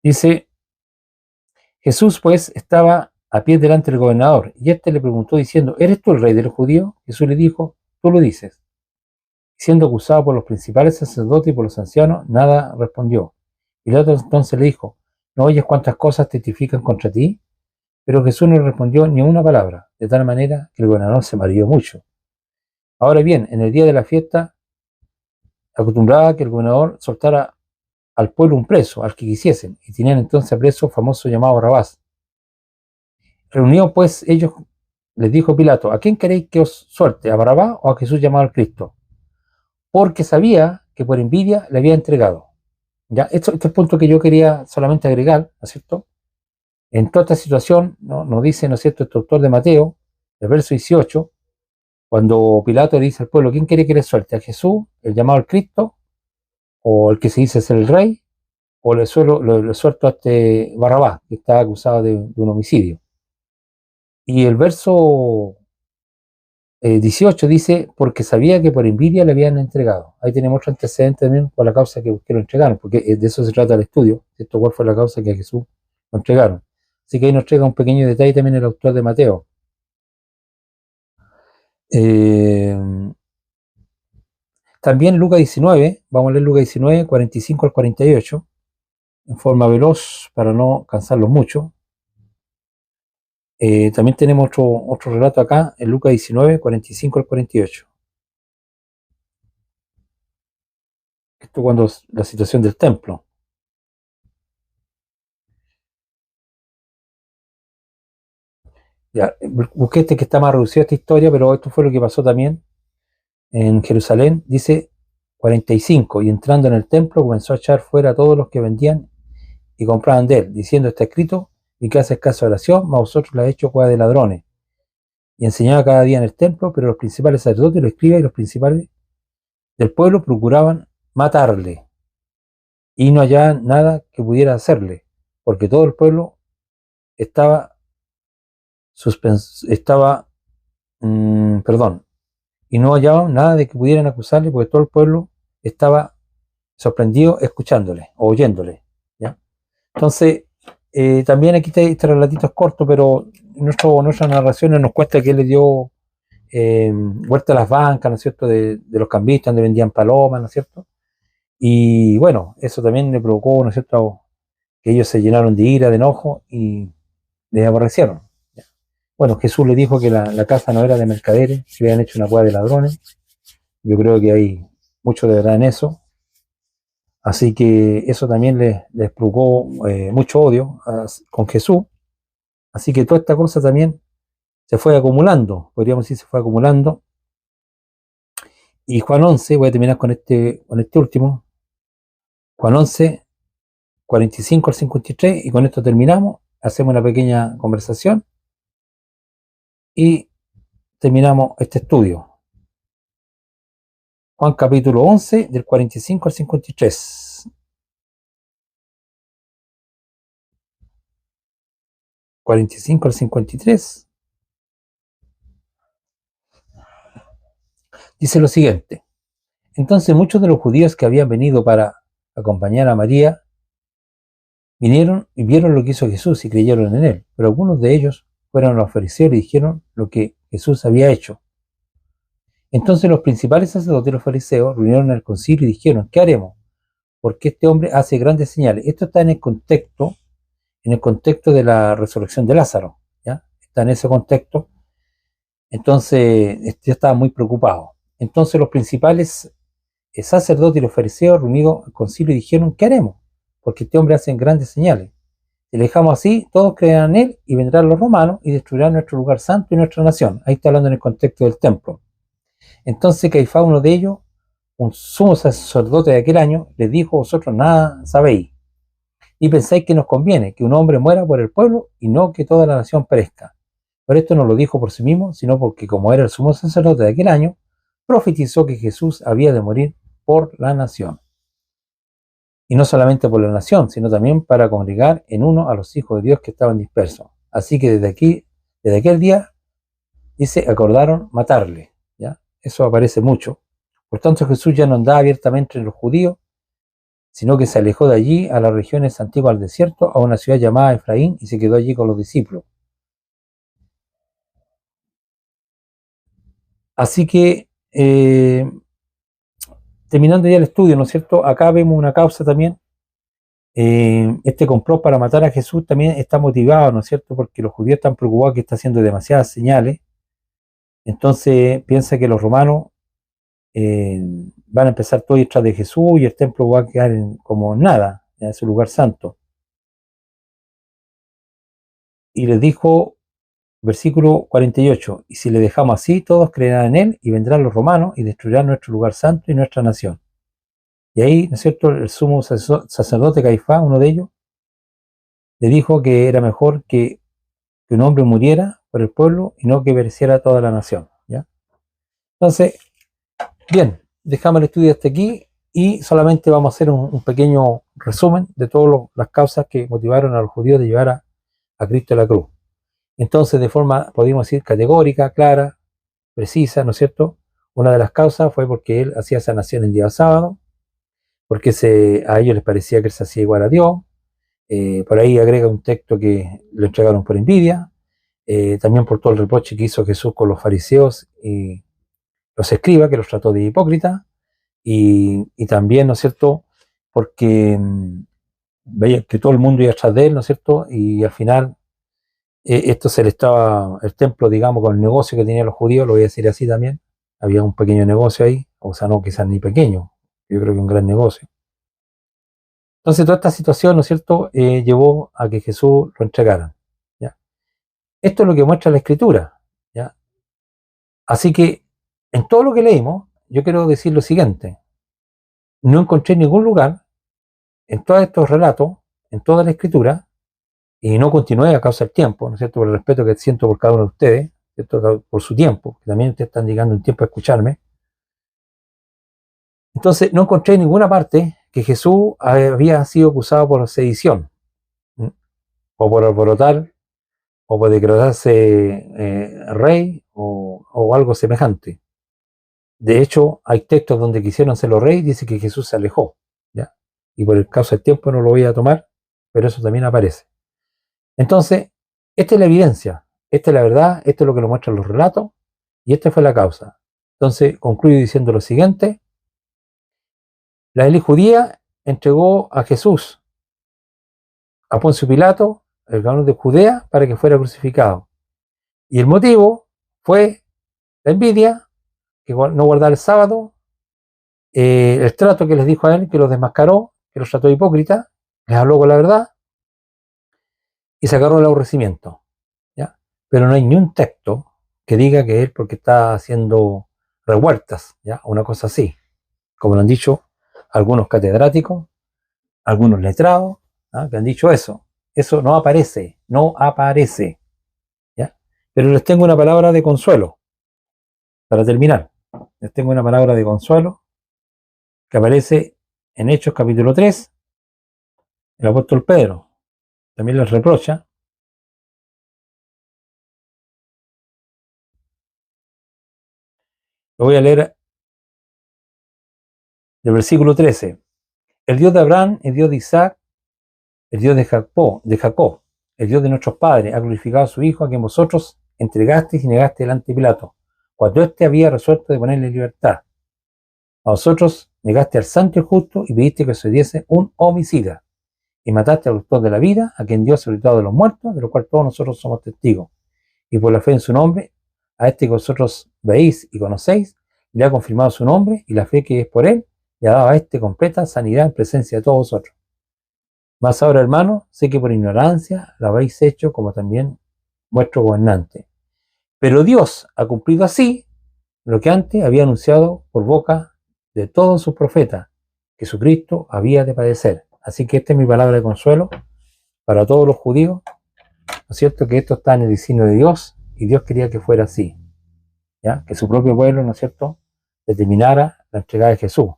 Dice: Jesús pues estaba a pie delante del gobernador, y éste le preguntó diciendo: ¿Eres tú el rey de los judíos? Jesús le dijo: Tú lo dices. Siendo acusado por los principales sacerdotes y por los ancianos, nada respondió. Pilato entonces le dijo: ¿No oyes cuántas cosas testifican contra ti? Pero Jesús no respondió ni una palabra, de tal manera que el gobernador se maravilló mucho. Ahora bien, en el día de la fiesta acostumbraba que el gobernador soltara al pueblo un preso, al que quisiesen, y tenían entonces a preso famoso llamado Barrabás. Reunidos pues ellos, les dijo Pilato: ¿A quién queréis que os suelte, a Barrabás o a Jesús llamado el Cristo? Porque sabía que por envidia le había entregado. Ya, este es el punto que yo quería solamente agregar, ¿no es cierto? En toda esta situación, ¿no? Nos dice, ¿no es cierto?, este autor de Mateo, el verso 18, cuando Pilato le dice al pueblo: ¿Quién quiere que le suelte? ¿A Jesús, el llamado el Cristo, o el que se dice ser el rey, o le suelto a este Barrabás, que está acusado de un homicidio? Y el verso 18 dice: porque sabía que por envidia le habían entregado. Ahí tenemos otro antecedente también por la causa que lo entregaron, porque de eso se trata el estudio, esto cuál fue la causa que a Jesús lo entregaron. Así que ahí nos entrega un pequeño detalle también el autor de Mateo. También Lucas 19, vamos a leer Lucas 19, 45 al 48, en forma veloz para no cansarlos mucho. También tenemos otro relato acá en Lucas 19, 45 al 48. Esto cuando la situación del templo. Ya, busqué este que está más reducido a esta historia, pero esto fue lo que pasó también en Jerusalén. Dice 45: y entrando en el templo comenzó a echar fuera a todos los que vendían y compraban de él, diciendo: está escrito, mi casa es casa de oración, mas vosotros la he hecho cueva de ladrones. Y enseñaba cada día en el templo, pero los principales sacerdotes, los escribas y los principales del pueblo procuraban matarle, y no hallaban nada que pudiera hacerle, porque todo el pueblo estaba perdón, y no hallaban nada de que pudieran acusarle, porque todo el pueblo estaba sorprendido escuchándole o oyéndole, ¿ya? Entonces, también aquí este relatito es corto, pero nuestras narraciones nos cuesta que él le dio vuelta a las bancas, ¿no es cierto?, de los cambistas, donde vendían palomas, ¿no es cierto? Y bueno, eso también le provocó, ¿no es cierto?, que ellos se llenaron de ira, de enojo, y les aborrecieron. Bueno, Jesús le dijo que la casa no era de mercaderes, que habían hecho una cueva de ladrones. Yo creo que hay mucho de verdad en eso. Así que eso también les provocó mucho odio con Jesús. Así que toda esta cosa también se fue acumulando, podríamos decir, se fue acumulando. Y Juan 11, voy a terminar con este último. Juan 11, 45 al 53, y con esto terminamos. Hacemos una pequeña conversación y terminamos este estudio. Juan capítulo 11, del 45 al 53. 45 al 53. Dice lo siguiente: entonces muchos de los judíos que habían venido para acompañar a María vinieron y vieron lo que hizo Jesús y creyeron en él. Pero algunos de ellos fueron a los fariseos y dijeron lo que Jesús había hecho. Entonces los principales sacerdotes y los fariseos reunieron al concilio y dijeron: ¿qué haremos? Porque este hombre hace grandes señales. Esto está en el contexto de la resurrección de Lázaro, ¿ya? Está en ese contexto. Entonces, yo estaba muy preocupado. Entonces los principales sacerdotes y los fariseos reunidos al concilio dijeron: ¿qué haremos? Porque este hombre hace grandes señales. Si le dejamos así, todos creerán en él y vendrán los romanos y destruirán nuestro lugar santo y nuestra nación. Ahí está hablando en el contexto del templo. Entonces Caifás, uno de ellos, un sumo sacerdote de aquel año, les dijo: vosotros nada sabéis, y pensáis que nos conviene que un hombre muera por el pueblo y no que toda la nación perezca. Pero esto no lo dijo por sí mismo, sino porque, como era el sumo sacerdote de aquel año, profetizó que Jesús había de morir por la nación. Y no solamente por la nación, sino también para congregar en uno a los hijos de Dios que estaban dispersos. Así que desde aquel día, dice, acordaron matarle. ¿Ya? Eso aparece mucho. Por tanto, Jesús ya no andaba abiertamente entre los judíos, sino que se alejó de allí a las regiones antiguas al desierto, a una ciudad llamada Efraín, y se quedó allí con los discípulos. Así que, terminando ya el estudio, ¿no es cierto? Acá vemos una causa también. Este complot para matar a Jesús también está motivado, ¿no es cierto? Porque los judíos están preocupados que está haciendo demasiadas señales. Entonces piensa que los romanos van a empezar todo detrás de Jesús y el templo va a quedar como nada, en su lugar santo. Y les dijo, versículo 48, y si le dejamos así, todos creerán en él y vendrán los romanos y destruirán nuestro lugar santo y nuestra nación. Y ahí, ¿no es cierto?, el sumo sacerdote Caifás, uno de ellos, le dijo que era mejor que un hombre muriera por el pueblo y no que pereciera toda la nación. ¿Ya? Entonces, bien, dejamos el estudio hasta aquí y solamente vamos a hacer un pequeño resumen de todas las causas que motivaron a los judíos de llevar a Cristo a la cruz. Entonces, de forma, podemos decir, categórica, clara, precisa, ¿no es cierto? Una de las causas fue porque él hacía sanación el día sábado, porque a ellos les parecía que él se hacía igual a Dios. Por ahí agrega un texto que lo entregaron por envidia, también por todo el reproche que hizo Jesús con los fariseos y los escribas, que los trató de hipócritas, y también, ¿no es cierto?, porque veía que todo el mundo iba atrás de él, ¿no es cierto?, y al final esto se le estaba, el templo, digamos, con el negocio que tenían los judíos, lo voy a decir así también, había un pequeño negocio ahí, o sea, no quizás ni pequeño, yo creo que un gran negocio. Entonces toda esta situación, ¿no es cierto?, llevó a que Jesús lo entregaran. ¿Ya? Esto es lo que muestra la Escritura. ¿Ya? Así que en todo lo que leímos, yo quiero decir lo siguiente: no encontré ningún lugar en todos estos relatos, en toda la Escritura, y no continué a causa del tiempo, ¿no es cierto?, por el respeto que siento por cada uno de ustedes, ¿cierto?, por su tiempo, que también ustedes están dedicando un tiempo a escucharme. Entonces no encontré en ninguna parte que Jesús había sido acusado por sedición, ¿sí?, o por alborotar, o por declararse rey, o algo semejante. De hecho, hay textos donde quisieron serlo rey, dice que Jesús se alejó, ¿ya? Y por el causa del tiempo no lo voy a tomar, pero eso también aparece. Entonces, esta es la evidencia, esta es la verdad, esto es lo que lo muestran los relatos, y esta fue la causa. Entonces, concluyo diciendo lo siguiente: la élite judía entregó a Jesús a Poncio Pilato, el gobernador de Judea, para que fuera crucificado. Y el motivo fue la envidia, que no guardar el sábado, el trato que les dijo a él, que los desmascaró, que los trató de hipócrita, les habló con la verdad y sacaron el aborrecimiento. ¿Ya? Pero no hay ni un texto que diga que él porque está haciendo revueltas, ¿ya?, una cosa así, como lo han dicho algunos catedráticos, algunos letrados, ¿ah?, que han dicho eso. Eso no aparece, no aparece. ¿Ya? Pero les tengo una palabra de consuelo para terminar. Les tengo una palabra de consuelo que aparece en Hechos capítulo 3. El apóstol Pedro también les reprocha. Lo voy a leer del versículo 13. El Dios de Abraham, el Dios de Isaac, el Dios de Jacob, el Dios de nuestros padres, ha glorificado a su Hijo, a quien vosotros entregasteis y negaste delante de Pilato, cuando éste había resuelto de ponerle en libertad. A vosotros negaste al santo y justo y pediste que se diese un homicida, y mataste al autor de la vida, a quien Dios ha resucitado de los muertos, de lo cual todos nosotros somos testigos. Y por la fe en su nombre, a este que vosotros veis y conocéis, le ha confirmado su nombre, y la fe que es por él, le ha dado a este completa sanidad en presencia de todos vosotros. Mas ahora, hermanos, sé que por ignorancia lo habéis hecho como también vuestro gobernante. Pero Dios ha cumplido así lo que antes había anunciado por boca de todos sus profetas, que Jesucristo había de padecer. Así que esta es mi palabra de consuelo para todos los judíos, ¿no es cierto? Que esto está en el designio de Dios y Dios quería que fuera así, ¿ya? Que su propio pueblo, ¿no es cierto?, determinara la entrega de Jesús,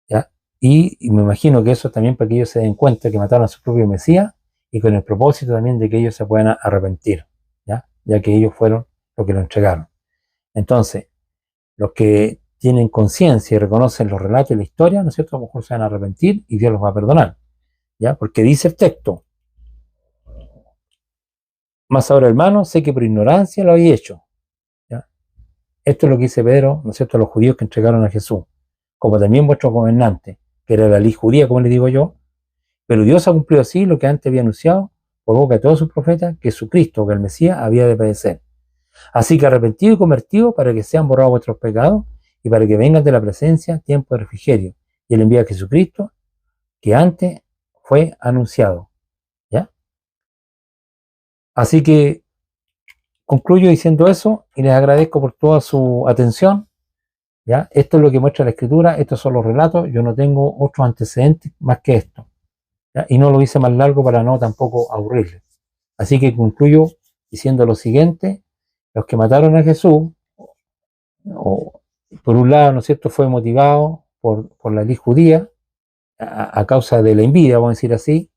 ¿ya? Y me imagino que eso también para que ellos se den cuenta que mataron a su propio Mesías y con el propósito también de que ellos se puedan arrepentir, ¿ya? Ya que ellos fueron los que lo entregaron. Entonces, los que tienen conciencia y reconocen los relatos y la historia, ¿no es cierto?, a lo mejor se van a arrepentir y Dios los va a perdonar, ¿ya? Porque dice el texto, más ahora, hermanos, sé que por ignorancia lo habéis hecho, ¿ya? Esto es lo que dice Pedro, ¿no es cierto?, a los judíos que entregaron a Jesús, como también vuestro gobernante, que era la ley judía, como les digo yo, pero Dios ha cumplido así lo que antes había anunciado por boca de todos sus profetas, que Jesucristo, que el Mesías, había de padecer. Así que arrepentido y convertido para que sean borrados vuestros pecados y para que vengan de la presencia tiempo de refrigerio. Y él envía a Jesucristo, que antes fue anunciado, ¿ya? Así que concluyo diciendo eso y les agradezco por toda su atención, ¿ya? Esto es lo que muestra la Escritura, estos son los relatos, yo no tengo otros antecedentes más que esto, ¿ya? Y no lo hice más largo para no tampoco aburrirles. Así que concluyo diciendo lo siguiente: los que mataron a Jesús, o, por un lado, ¿no es cierto?, fue motivado por la ley judía, a causa de la envidia, vamos a decir así,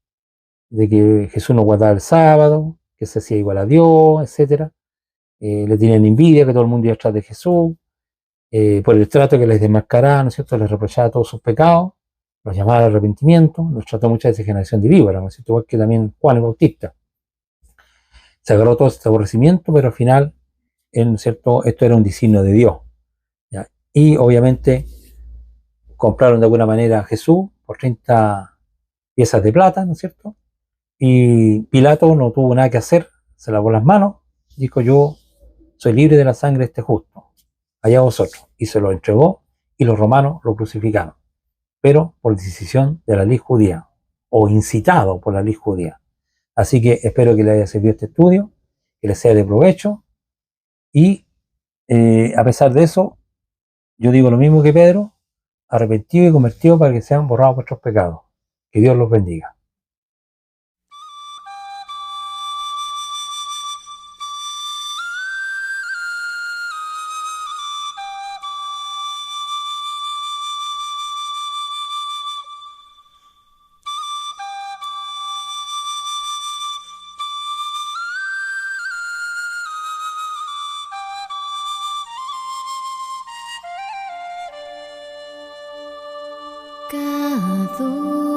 de que Jesús no guardaba el sábado, que se hacía igual a Dios, etcétera. Le tenían envidia que todo el mundo iba atrás de Jesús, por el trato que les desmascaraba, ¿no es cierto?, les reprochaba todos sus pecados, los llamaba al arrepentimiento, los trató muchas veces de generación de víboras, ¿no es cierto?, igual que también Juan el Bautista. Se agarró todo este aborrecimiento, pero al final, ¿no es cierto?, esto era un designio de Dios, ¿ya? Y obviamente compraron de alguna manera a Jesús por 30 piezas de plata, ¿no es cierto? Y Pilato no tuvo nada que hacer, se lavó las manos, dijo: yo soy libre de la sangre de este justo, allá vosotros. Y se lo entregó y los romanos lo crucificaron, pero por decisión de la ley judía, o incitado por la ley judía. Así que espero que les haya servido este estudio, que les sea de provecho, y a pesar de eso, yo digo lo mismo que Pedro: arrepentido y convertido para que sean borrados vuestros pecados. Que Dios los bendiga. Cada